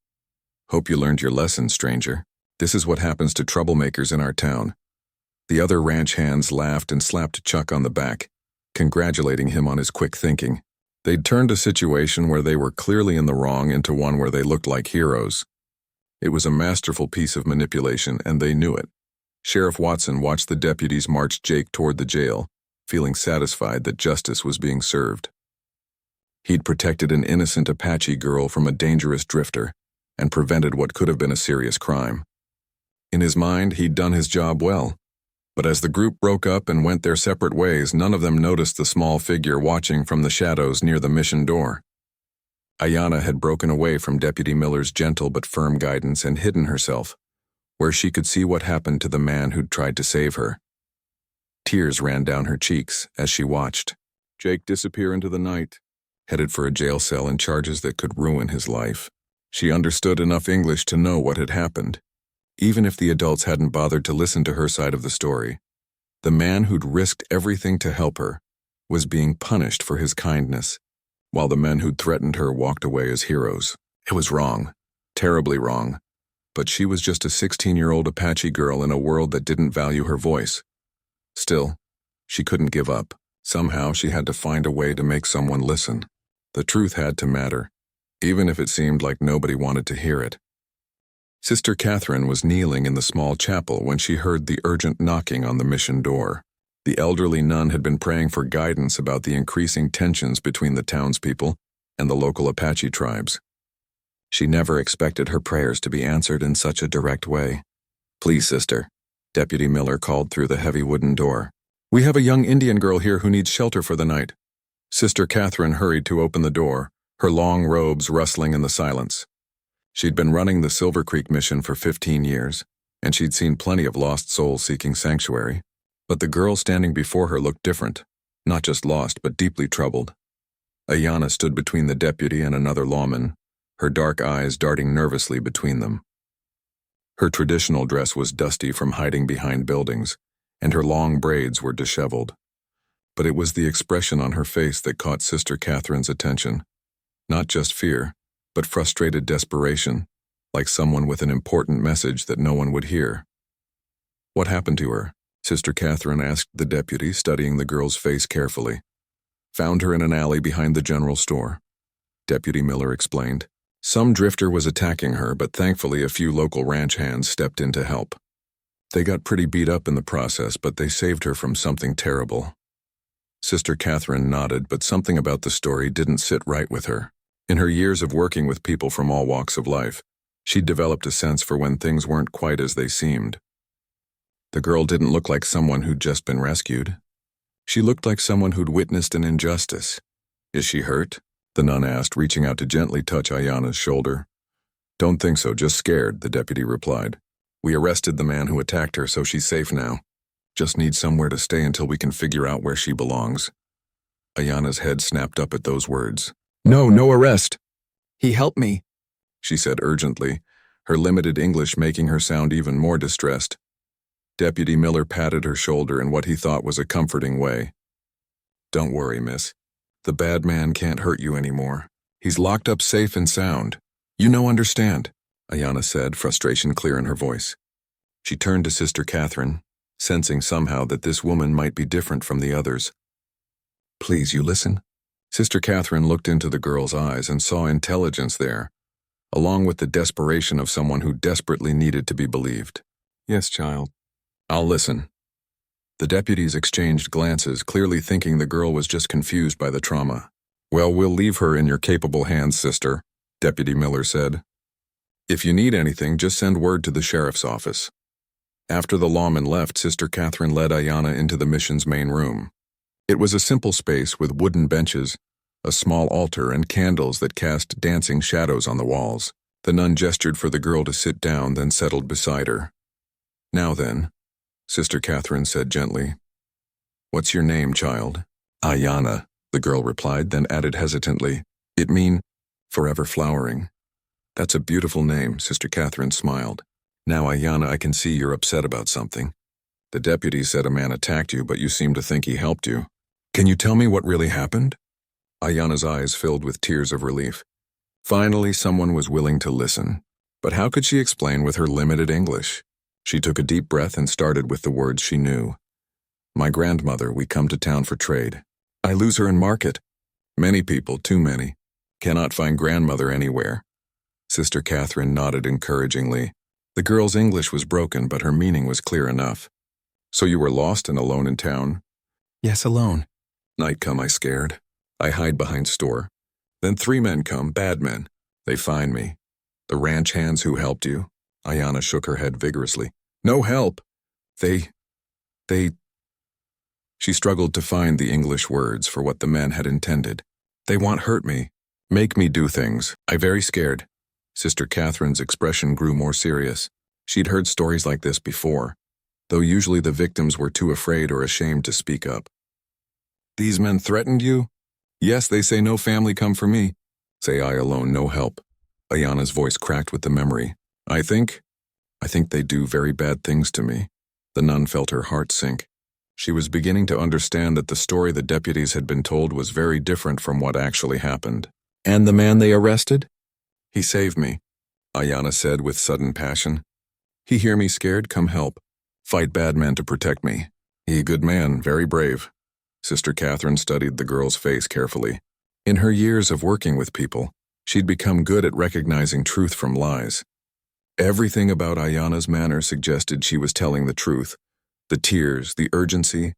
"Hope you learned your lesson, stranger. This is what happens to troublemakers in our town." The other ranch hands laughed and slapped Chuck on the back, congratulating him on his quick thinking. They'd turned a situation where they were clearly in the wrong into one where they looked like heroes. It was a masterful piece of manipulation, and they knew it. Sheriff Watson watched the deputies march Jake toward the jail, feeling satisfied that justice was being served. He'd protected an innocent Apache girl from a dangerous drifter and prevented what could have been a serious crime. In his mind, he'd done his job well. But as the group broke up and went their separate ways, none of them noticed the small figure watching from the shadows near the mission door. Ayanna had broken away from Deputy Miller's gentle but firm guidance and hidden herself, where she could see what happened to the man who'd tried to save her. Tears ran down her cheeks as she watched Jake disappear into the night, headed for a jail cell and charges that could ruin his life. She understood enough English to know what had happened. Even if the adults hadn't bothered to listen to her side of the story, the man who'd risked everything to help her was being punished for his kindness, while the men who'd threatened her walked away as heroes. It was wrong, terribly wrong, but she was just a 16-year-old Apache girl in a world that didn't value her voice. Still, she couldn't give up. Somehow she had to find a way to make someone listen. The truth had to matter, even if it seemed like nobody wanted to hear it. Sister Catherine was kneeling in the small chapel when she heard the urgent knocking on the mission door. The elderly nun had been praying for guidance about the increasing tensions between the townspeople and the local Apache tribes. She never expected her prayers to be answered in such a direct way. "Please, sister," Deputy Miller called through the heavy wooden door. "We have a young Indian girl here who needs shelter for the night." Sister Catherine hurried to open the door, her long robes rustling in the silence. She'd been running the Silver Creek mission for 15 years, and she'd seen plenty of lost souls seeking sanctuary. But the girl standing before her looked different, not just lost but deeply troubled. Ayanna stood between the deputy and another lawman, her dark eyes darting nervously between them. Her traditional dress was dusty from hiding behind buildings, and her long braids were disheveled. But it was the expression on her face that caught Sister Catherine's attention. Not just fear, but frustrated desperation, like someone with an important message that no one would hear. "What happened to her?" Sister Catherine asked the deputy, studying the girl's face carefully. "Found her in an alley behind the general store," Deputy Miller explained. "Some drifter was attacking her, but thankfully a few local ranch hands stepped in to help. They got pretty beat up in the process, but they saved her from something terrible." Sister Catherine nodded, but something about the story didn't sit right with her. In her years of working with people from all walks of life, she'd developed a sense for when things weren't quite as they seemed. The girl didn't look like someone who'd just been rescued. She looked like someone who'd witnessed an injustice. "Is she hurt?" the nun asked, reaching out to gently touch Ayanna's shoulder. "Don't think so, just scared," the deputy replied. "We arrested the man who attacked her, so she's safe now. Just needs somewhere to stay until we can figure out where she belongs." Ayanna's head snapped up at those words. "No, no arrest!" He helped me. she said urgently, her limited English making her sound even more distressed. Deputy Miller patted her shoulder in what he thought was a comforting way. "Don't worry, miss. The bad man can't hurt you anymore. He's locked up safe and sound. You understand," Ayanna said, frustration clear in her voice. She turned to Sister Catherine, sensing somehow that this woman might be different from the others. "Please, you listen?" Sister Catherine looked into the girl's eyes and saw intelligence there, along with the desperation of someone who desperately needed to be believed. "Yes, child. I'll listen." The deputies exchanged glances, clearly thinking the girl was just confused by the trauma. "Well, we'll leave her in your capable hands, sister," Deputy Miller said. "If you need anything, just send word to the sheriff's office." After the lawman left, Sister Catherine led Ayanna into the mission's main room. It was a simple space with wooden benches, a small altar, and candles that cast dancing shadows on the walls. The nun gestured for the girl to sit down, then settled beside her. "Now then," Sister Catherine said gently. "What's your name, child?" "Ayanna," the girl replied, then added hesitantly, "It mean forever flowering." "That's a beautiful name," Sister Catherine smiled. "Now, Ayanna, I can see you're upset about something. The deputy said a man attacked you, but you seem to think he helped you. Can you tell me what really happened?" Ayanna's eyes filled with tears of relief. Finally, someone was willing to listen. But how could she explain with her limited English? She took a deep breath and started with the words she knew. "My grandmother, we come to town for trade. I lose her in market. Many people, too many, cannot find grandmother anywhere." Sister Catherine nodded encouragingly. The girl's English was broken, but her meaning was clear enough. "So you were lost and alone in town?" "Yes, alone." "Night come, I scared. I hide behind store. Then 3 men come, bad men. They find me. The ranch hands who helped you?" Ayanna shook her head vigorously. "No help. They... She struggled to find the English words for what the men had intended. "They want hurt me. Make me do things. I very scared." Sister Catherine's expression grew more serious. She'd heard stories like this before, though usually the victims were too afraid or ashamed to speak up. "These men threatened you?" "Yes, they say no family come for me. Say I alone no help." Ayanna's voice cracked with the memory. I think they do very bad things to me." The nun felt her heart sink. She was beginning to understand that the story the deputies had been told was very different from what actually happened. "And the man they arrested?" "He saved me," Ayanna said with sudden passion. "He hear me scared, come help. Fight bad men to protect me. He good man, very brave." Sister Catherine studied the girl's face carefully. In her years of working with people, she'd become good at recognizing truth from lies. Everything about Ayanna's manner suggested she was telling the truth. The tears, the urgency,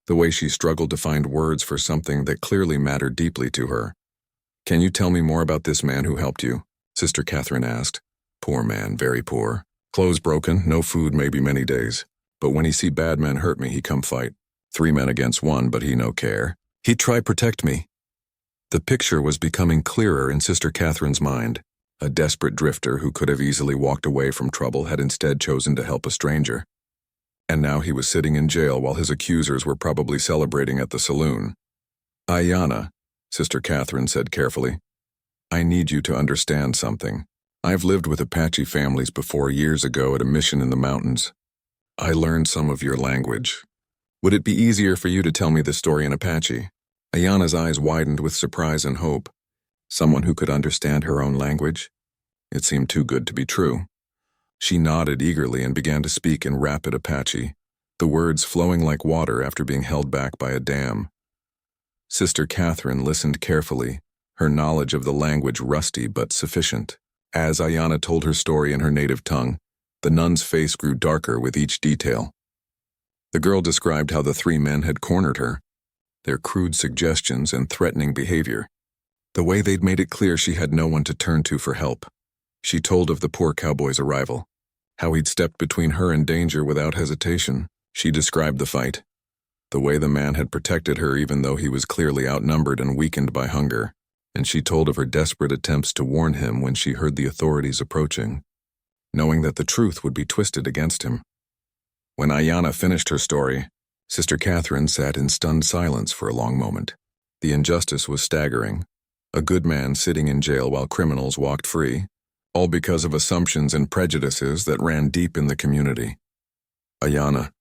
the way she struggled to find words for something that clearly mattered deeply to her. "Can you tell me more about this man who helped you?" Sister Catherine asked. "Poor man, very poor. Clothes broken, no food maybe many days. But when he see bad men hurt me, he come fight. 3 men against 1, but he no care. He try protect me. The picture was becoming clearer in Sister Catherine's mind. A desperate drifter who could have easily walked away from trouble had instead chosen to help a stranger. And now he was sitting in jail while his accusers were probably celebrating at the saloon. "Ayanna," Sister Catherine said carefully, "I need you to understand something. I've lived with Apache families before years ago at a mission in the mountains. I learned some of your language. Would it be easier for you to tell me the story in Apache?" Ayanna's eyes widened with surprise and hope. Someone who could understand her own language? It seemed too good to be true. She nodded eagerly and began to speak in rapid Apache, the words flowing like water after being held back by a dam. Sister Catherine listened carefully, her knowledge of the language rusty but sufficient. As Ayanna told her story in her native tongue, the nun's face grew darker with each detail. The girl described how the three men had cornered her, their crude suggestions and threatening behavior. The way they'd made it clear she had no one to turn to for help. She told of the poor cowboy's arrival, how he'd stepped between her and danger without hesitation. She described the fight, the way the man had protected her even though he was clearly outnumbered and weakened by hunger, and she told of her desperate attempts to warn him when she heard the authorities approaching, knowing that the truth would be twisted against him. When Ayanna finished her story, Sister Catherine sat in stunned silence for a long moment. The injustice was staggering. A good man sitting in jail while criminals walked free, all because of assumptions and prejudices that ran deep in the community. "Ayanna,"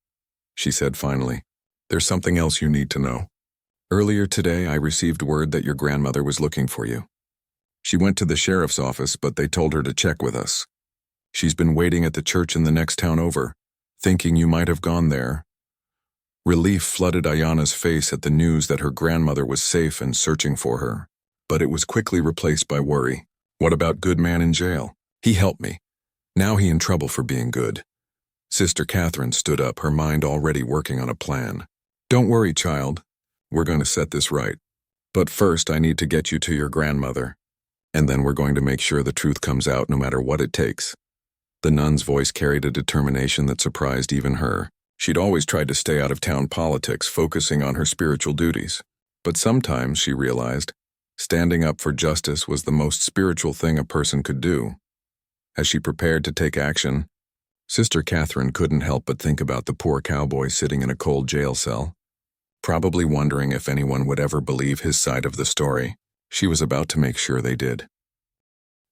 she said finally, "there's something else you need to know. Earlier today, I received word that your grandmother was looking for you. She went to the sheriff's office, but they told her to check with us. She's been waiting at the church in the next town over, thinking you might have gone there." Relief flooded Ayanna's face at the news that her grandmother was safe and searching for her, but it was quickly replaced by worry. What about good man in jail? He helped me. Now he in trouble for being good. Sister Catherine stood up, her mind already working on a plan. "Don't worry, child. We're going to set this right. But first I need to get you to your grandmother, and then we're going to make sure the truth comes out no matter what it takes." The nun's voice carried a determination that surprised even her. She'd always tried to stay out of town politics, focusing on her spiritual duties. But sometimes, she realized, standing up for justice was the most spiritual thing a person could do. As she prepared to take action, Sister Catherine couldn't help but think about the poor cowboy sitting in a cold jail cell, probably wondering if anyone would ever believe his side of the story. She was about to make sure they did.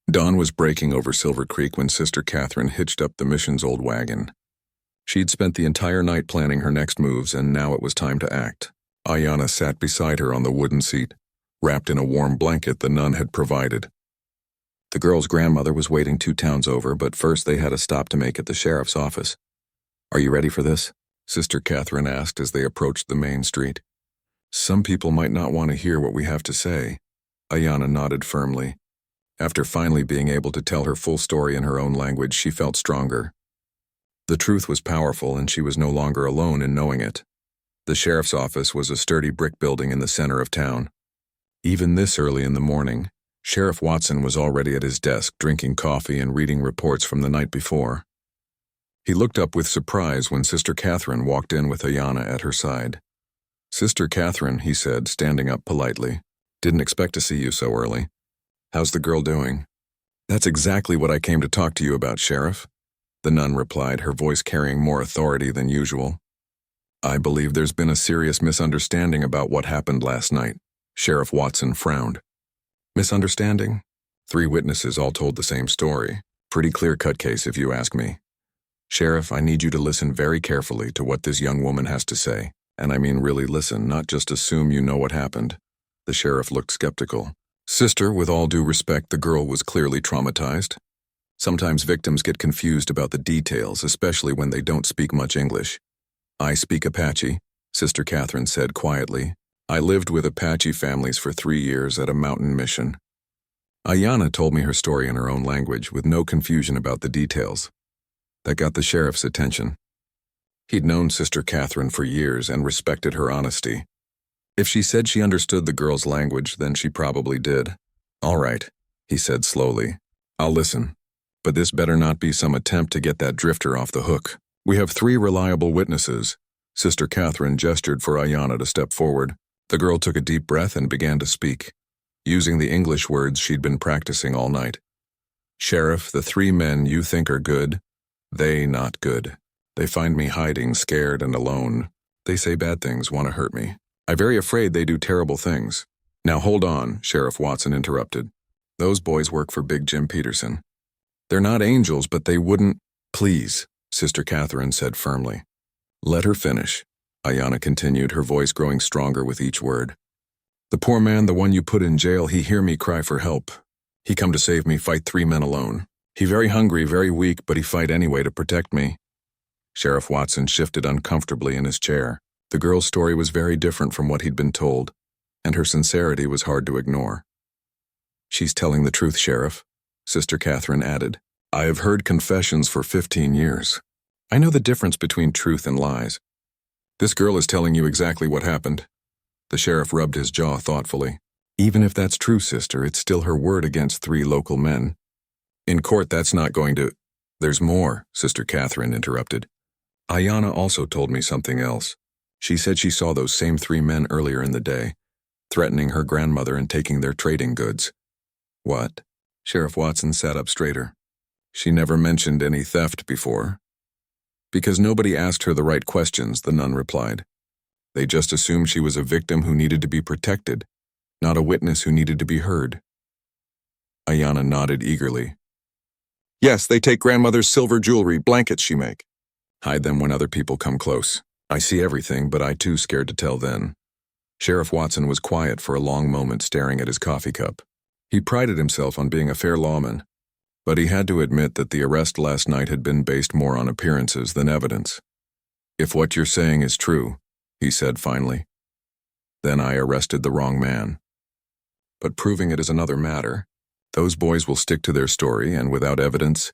Dawn was breaking over Silver Creek when Sister Catherine hitched up the mission's old wagon. She'd spent the entire night planning her next moves, and now it was time to act. Ayanna sat beside her on the wooden seat, wrapped in a warm blanket the nun had provided. The girl's grandmother was waiting 2 towns over, but first they had a stop to make at the sheriff's office. "Are you ready for this?" Sister Catherine asked as they approached the main street. "Some people might not want to hear what we have to say." Ayanna nodded firmly. After finally being able to tell her full story in her own language, she felt stronger. The truth was powerful, and she was no longer alone in knowing it. The sheriff's office was a sturdy brick building in the center of town. Even this early in the morning, Sheriff Watson was already at his desk drinking coffee and reading reports from the night before. He looked up with surprise when Sister Catherine walked in with Ayanna at her side. "Sister Catherine," he said, standing up politely. "Didn't expect to see you so early. How's the girl doing?" "That's exactly what I came to talk to you about, Sheriff," the nun replied, her voice carrying more authority than usual. "I believe there's been a serious misunderstanding about what happened last night." Sheriff Watson frowned. "Misunderstanding?" 3 witnesses all told the same story. Pretty clear-cut case if you ask me. "Sheriff, I need you to listen very carefully to what this young woman has to say. And I mean really listen, not just assume you know what happened." The sheriff looked skeptical. "Sister, with all due respect, the girl was clearly traumatized. Sometimes victims get confused about the details, especially when they don't speak much English." "I speak Apache," Sister Catherine said quietly. "I lived with Apache families for 3 years at a mountain mission." Ayanna told me her story in her own language, with no confusion about the details. That got the sheriff's attention. He'd known Sister Catherine for years and respected her honesty. If she said she understood the girl's language, then she probably did. "All right," he said slowly. "I'll listen. But this better not be some attempt to get that drifter off the hook. We have 3 reliable witnesses." Sister Catherine gestured for Ayanna to step forward. The girl took a deep breath and began to speak. using the English words she'd been practicing all night. "Sheriff, the 3 men you think are good, they not good. They find me hiding, scared and alone. They say bad things, want to hurt me. I'm very afraid they do terrible things." "Now hold on," Sheriff Watson interrupted. "Those boys work for Big Jim Peterson. They're not angels, but they wouldn't—" "Please," Sister Catherine said firmly. "Let her finish," Ayanna continued, her voice growing stronger with each word. "The poor man, the one you put in jail, he hear me cry for help. He come to save me, fight 3 men alone. He very hungry, very weak, but he fight anyway to protect me." Sheriff Watson shifted uncomfortably in his chair. The girl's story was very different from what he'd been told, and her sincerity was hard to ignore. "She's telling the truth, Sheriff," Sister Catherine added. "I have heard confessions for 15 years. I know the difference between truth and lies. This girl is telling you exactly what happened." The sheriff rubbed his jaw thoughtfully. "Even if that's true, sister, it's still her word against 3 local men. In court, that's not going to—" "There's more," Sister Catherine interrupted. "Ayanna also told me something else. She said she saw those same 3 men earlier in the day, threatening her grandmother and taking their trading goods." "What?" Sheriff Watson sat up straighter. "She never mentioned any theft before." "Because nobody asked her the right questions," the nun replied. "They just assumed she was a victim who needed to be protected, not a witness who needed to be heard." Ayanna nodded eagerly. "Yes, they take grandmother's silver jewelry, blankets she make. Hide them when other people come close. I see everything, but I too scared to tell then." Sheriff Watson was quiet for a long moment, staring at his coffee cup. He prided himself on being a fair lawman, but he had to admit that the arrest last night had been based more on appearances than evidence. "If what you're saying is true," he said finally, "then I arrested the wrong man. But proving it is another matter. Those boys will stick to their story, and without evidence—"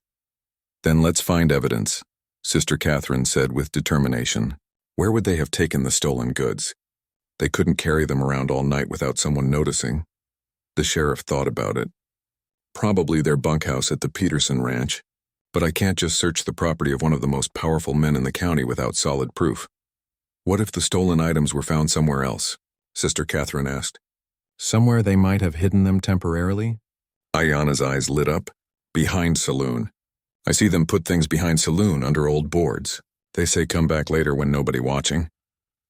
"Then let's find evidence," Sister Catherine said with determination. "Where would they have taken the stolen goods? They couldn't carry them around all night without someone noticing." The sheriff thought about it. "Probably their bunkhouse at the Peterson Ranch, but I can't just search the property of one of the most powerful men in the county without solid proof." "What if the stolen items were found somewhere else?" Sister Catherine asked. "Somewhere they might have hidden them temporarily?" Ayanna's eyes lit up. "Behind saloon. I see them put things behind saloon under old boards. They say come back later when nobody watching."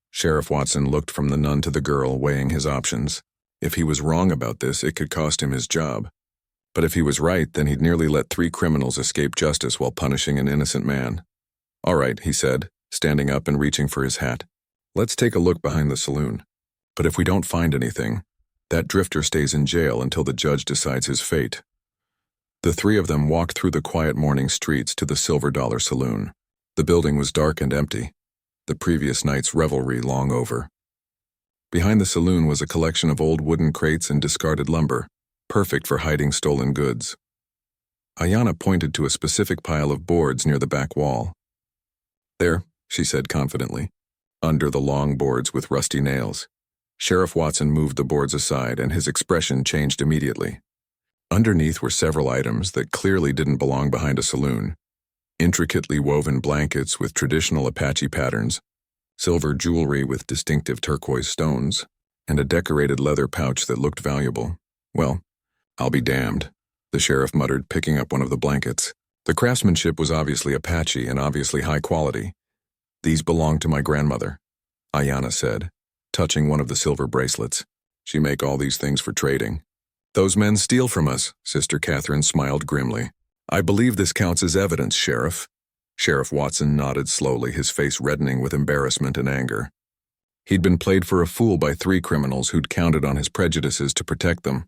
Sheriff Watson looked from the nun to the girl, weighing his options. If he was wrong about this, it could cost him his job. But if he was right, then he'd nearly let 3 criminals escape justice while punishing an innocent man. "All right," he said, standing up and reaching for his hat. "Let's take a look behind the saloon. But if we don't find anything, that drifter stays in jail until the judge decides his fate." The 3 of them walked through the quiet morning streets to the Silver Dollar Saloon. The building was dark and empty, the previous night's revelry long over. Behind the saloon was a collection of old wooden crates and discarded lumber, perfect for hiding stolen goods. Ayanna pointed to a specific pile of boards near the back wall. "There," she said confidently, "under the long boards with rusty nails." Sheriff Watson moved the boards aside, and his expression changed immediately. Underneath were several items that clearly didn't belong behind a saloon. Intricately woven blankets with traditional Apache patterns, silver jewelry with distinctive turquoise stones, and a decorated leather pouch that looked valuable. "Well, I'll be damned," the sheriff muttered, picking up one of the blankets. The craftsmanship was obviously Apache and obviously high quality. "These belong to my grandmother," Ayanna said, touching one of the silver bracelets. "She make all these things for trading." "Those men steal from us," Sister Catherine smiled grimly. "I believe this counts as evidence, Sheriff." Sheriff Watson nodded slowly, his face reddening with embarrassment and anger. He'd been played for a fool by 3 criminals who'd counted on his prejudices to protect them.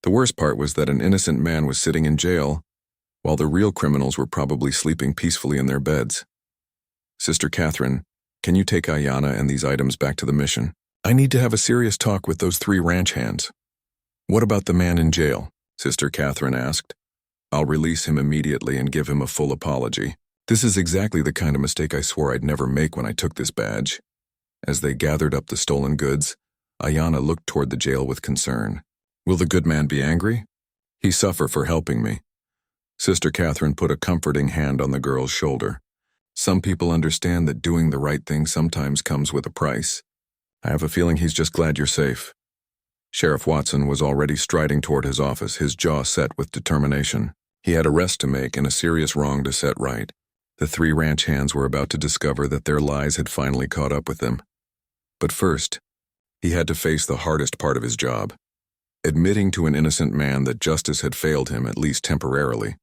The worst part was that an innocent man was sitting in jail, while the real criminals were probably sleeping peacefully in their beds. "Sister Catherine, can you take Ayanna and these items back to the mission? I need to have a serious talk with those 3 ranch hands." "What about the man in jail?" Sister Catherine asked. "I'll release him immediately and give him a full apology. This is exactly the kind of mistake I swore I'd never make when I took this badge." As they gathered up the stolen goods, Ayanna looked toward the jail with concern. "Will the good man be angry? He suffer for helping me." Sister Catherine put a comforting hand on the girl's shoulder. "Some people understand that doing the right thing sometimes comes with a price. I have a feeling he's just glad you're safe." Sheriff Watson was already striding toward his office, his jaw set with determination. He had arrest to make and a serious wrong to set right. The three ranch hands were about to discover that their lies had finally caught up with them. But first, he had to face the hardest part of his job, admitting to an innocent man that justice had failed him, at least temporarily.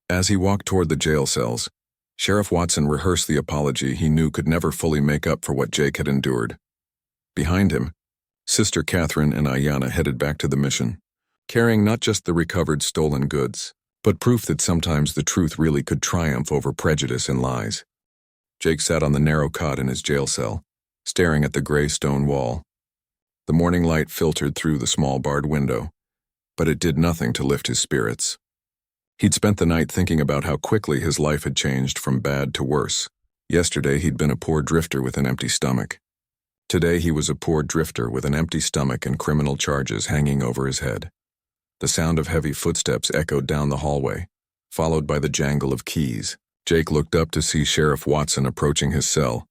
As he walked toward the jail cells, Sheriff Watson rehearsed the apology he knew could never fully make up for what Jake had endured. Behind him, Sister Catherine and Ayanna headed back to the mission, carrying not just the recovered stolen goods, but proof that sometimes the truth really could triumph over prejudice and lies. Jake sat on the narrow cot in his jail cell, staring at the gray stone wall. The morning light filtered through the small barred window, but it did nothing to lift his spirits. He'd spent the night thinking about how quickly his life had changed from bad to worse. Yesterday he'd been a poor drifter with an empty stomach. Today he was a poor drifter with an empty stomach and criminal charges hanging over his head. The sound of heavy footsteps echoed down the hallway, followed by the jangle of keys. Jake looked up to see Sheriff Watson approaching his cell,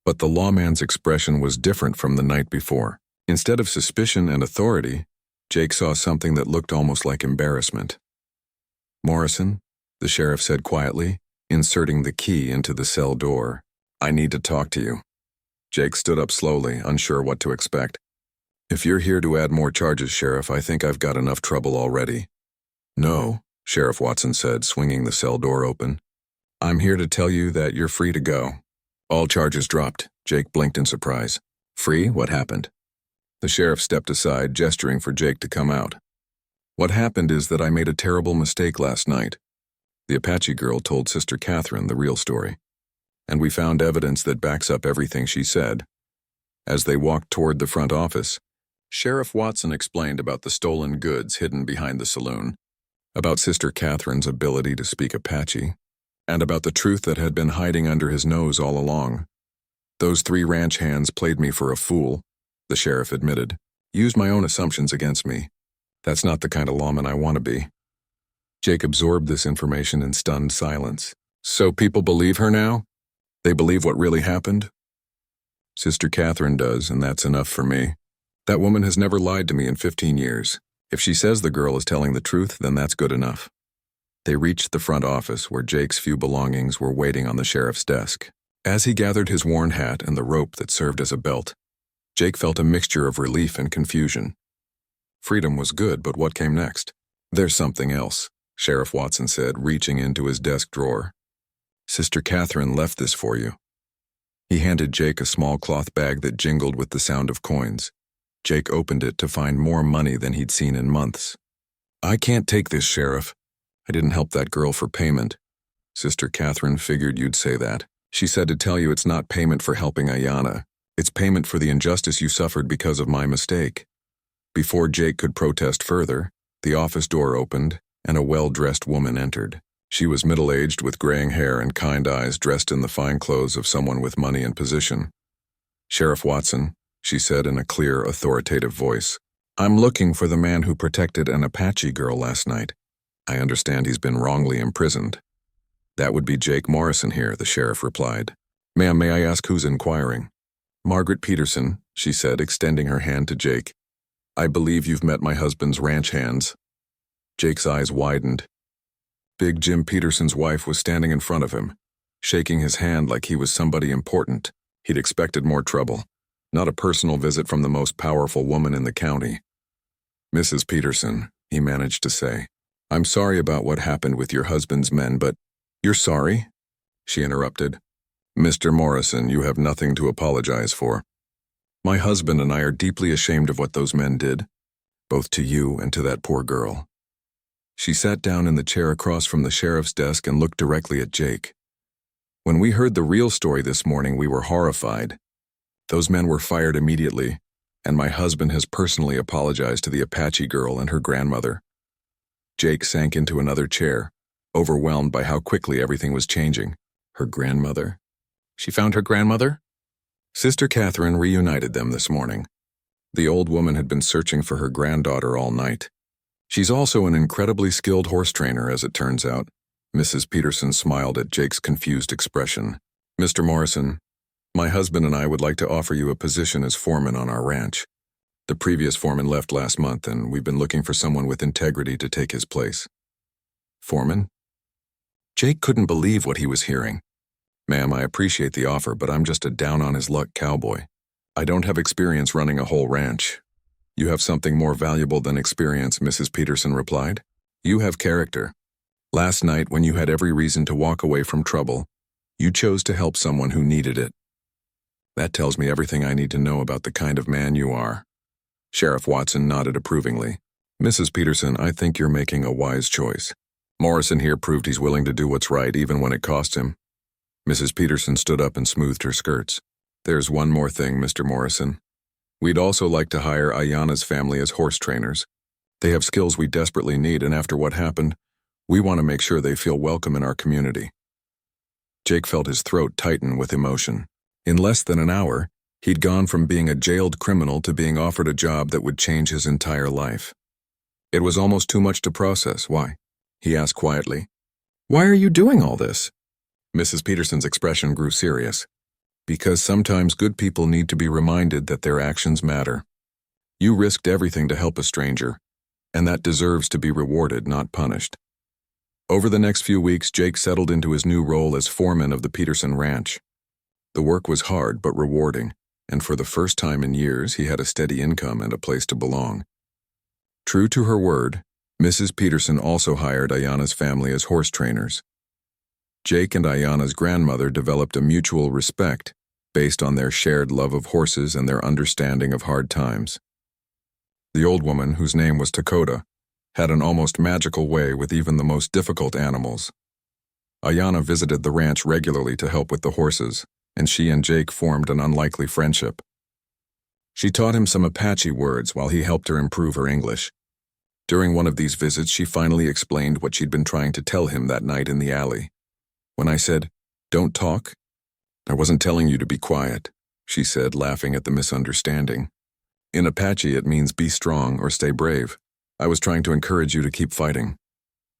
but the lawman's expression was different from the night before. Instead of suspicion and authority, Jake saw something that looked almost like embarrassment. "Morrison," the sheriff said quietly, inserting the key into the cell door. "I need to talk to you." Jake stood up slowly, unsure what to expect. "If you're here to add more charges, Sheriff, I think I've got enough trouble already." "No," Sheriff Watson said, swinging the cell door open. "I'm here to tell you that you're free to go." All charges dropped. Jake blinked in surprise. "Free? What happened?" The sheriff stepped aside, gesturing for Jake to come out. "What happened is that I made a terrible mistake last night." The Apache girl told Sister Catherine the real story, and we found evidence that backs up everything she said. As they walked toward the front office, Sheriff Watson explained about the stolen goods hidden behind the saloon, about Sister Catherine's ability to speak Apache, and about the truth that had been hiding under his nose all along. "Those three ranch hands played me for a fool," the sheriff admitted. "Used my own assumptions against me. That's not the kind of lawman I want to be." Jake absorbed this information in stunned silence. "So people believe her now? They believe what really happened?" "Sister Catherine does, and that's enough for me. That woman has never lied to me in 15 years. If she says the girl is telling the truth, then that's good enough." They reached the front office where Jake's few belongings were waiting on the sheriff's desk. As he gathered his worn hat and the rope that served as a belt, Jake felt a mixture of relief and confusion. Freedom was good, but what came next? "There's something else," Sheriff Watson said, reaching into his desk drawer. "Sister Catherine left this for you." He handed Jake a small cloth bag that jingled with the sound of coins. Jake opened it to find more money than he'd seen in months. "I can't take this, Sheriff. I didn't help that girl for payment." "Sister Catherine figured you'd say that. She said to tell you it's not payment for helping Ayanna. It's payment for the injustice you suffered because of my mistake." Before Jake could protest further, the office door opened and a well-dressed woman entered. She was middle-aged with graying hair and kind eyes, dressed in the fine clothes of someone with money and position. "Sheriff Watson," she said in a clear, authoritative voice, "I'm looking for the man who protected an Apache girl last night. I understand he's been wrongly imprisoned." "That would be Jake Morrison here," the sheriff replied. "Ma'am, may I ask who's inquiring?" "Margaret Peterson," she said, extending her hand to Jake. "I believe you've met my husband's ranch hands." Jake's eyes widened. Big Jim Peterson's wife was standing in front of him, shaking his hand like he was somebody important. He'd expected more trouble, not a personal visit from the most powerful woman in the county. "Mrs. Peterson," he managed to say, "I'm sorry about what happened with your husband's men, but—" "You're sorry?" she interrupted. "Mr. Morrison, you have nothing to apologize for. My husband and I are deeply ashamed of what those men did, both to you and to that poor girl." She sat down in the chair across from the sheriff's desk and looked directly at Jake. "When we heard the real story this morning, we were horrified. Those men were fired immediately, and my husband has personally apologized to the Apache girl and her grandmother." Jake sank into another chair, overwhelmed by how quickly everything was changing. Her grandmother? She found her grandmother? Sister Catherine reunited them this morning. The old woman had been searching for her granddaughter all night. She's also an incredibly skilled horse trainer, as it turns out. Mrs. Peterson smiled at Jake's confused expression. "Mr. Morrison, my husband and I would like to offer you a position as foreman on our ranch. The previous foreman left last month, and we've been looking for someone with integrity to take his place. Foreman? Jake couldn't believe what he was hearing. Ma'am, I appreciate the offer, but I'm just a down-on-his-luck cowboy. I don't have experience running a whole ranch. You have something more valuable than experience, Mrs. Peterson replied. You have character. Last night, when you had every reason to walk away from trouble, you chose to help someone who needed it. That tells me everything I need to know about the kind of man you are. Sheriff Watson nodded approvingly. Mrs. Peterson, I think you're making a wise choice. Morrison here proved he's willing to do what's right even when it costs him. Mrs. Peterson stood up and smoothed her skirts. There's one more thing, Mr. Morrison. We'd also like to hire Ayanna's family as horse trainers. They have skills we desperately need, and after what happened, we want to make sure they feel welcome in our community. Jake felt his throat tighten with emotion. In less than an hour, he'd gone from being a jailed criminal to being offered a job that would change his entire life. It was almost too much to process. Why? He asked quietly. Why are you doing all this? Mrs. Peterson's expression grew serious. Because sometimes good people need to be reminded that their actions matter. You risked everything to help a stranger, and that deserves to be rewarded, not punished. Over the next few weeks, Jake settled into his new role as foreman of the Peterson Ranch. The work was hard but rewarding, and for the first time in years, he had a steady income and a place to belong. True to her word, Mrs. Peterson also hired Ayanna's family as horse trainers. Jake and Ayanna's grandmother developed a mutual respect based on their shared love of horses and their understanding of hard times. The old woman, whose name was Dakota, had an almost magical way with even the most difficult animals. Ayanna visited the ranch regularly to help with the horses, and she and Jake formed an unlikely friendship. She taught him some Apache words while he helped her improve her English. During one of these visits, she finally explained what she'd been trying to tell him that night in the alley. When I said, "Don't talk," I wasn't telling you to be quiet, she said, laughing at the misunderstanding. In Apache, it means be strong or stay brave. I was trying to encourage you to keep fighting.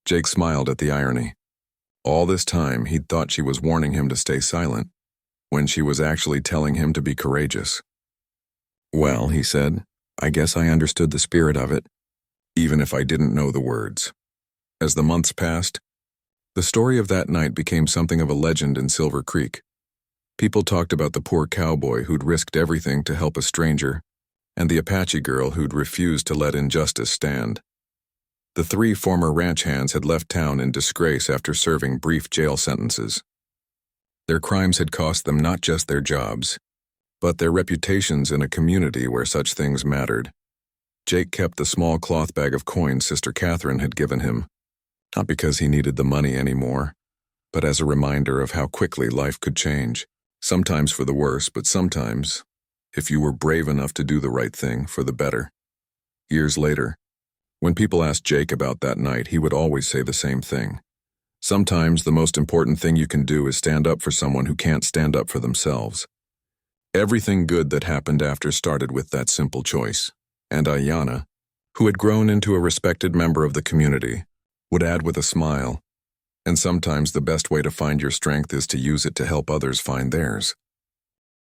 Jake smiled at the irony. All this time, he'd thought she was warning him to stay silent, when she was actually telling him to be courageous. Well, he said, I guess I understood the spirit of it, even if I didn't know the words. As the months passed, the story of that night became something of a legend in Silver Creek. People talked about the poor cowboy who'd risked everything to help a stranger, and the Apache girl who'd refused to let injustice stand. The three former ranch hands had left town in disgrace after serving brief jail sentences. Their crimes had cost them not just their jobs, but their reputations in a community where such things mattered. Jake kept the small cloth bag of coins Sister Catherine had given him, not because he needed the money anymore, but as a reminder of how quickly life could change, sometimes for the worse, but sometimes, if you were brave enough to do the right thing, for the better. Years later, when people asked Jake about that night, he would always say the same thing. Sometimes the most important thing you can do is stand up for someone who can't stand up for themselves. Everything good that happened after started with that simple choice, and Ayanna, who had grown into a respected member of the community, would add with a smile, and sometimes the best way to find your strength is to use it to help others find theirs.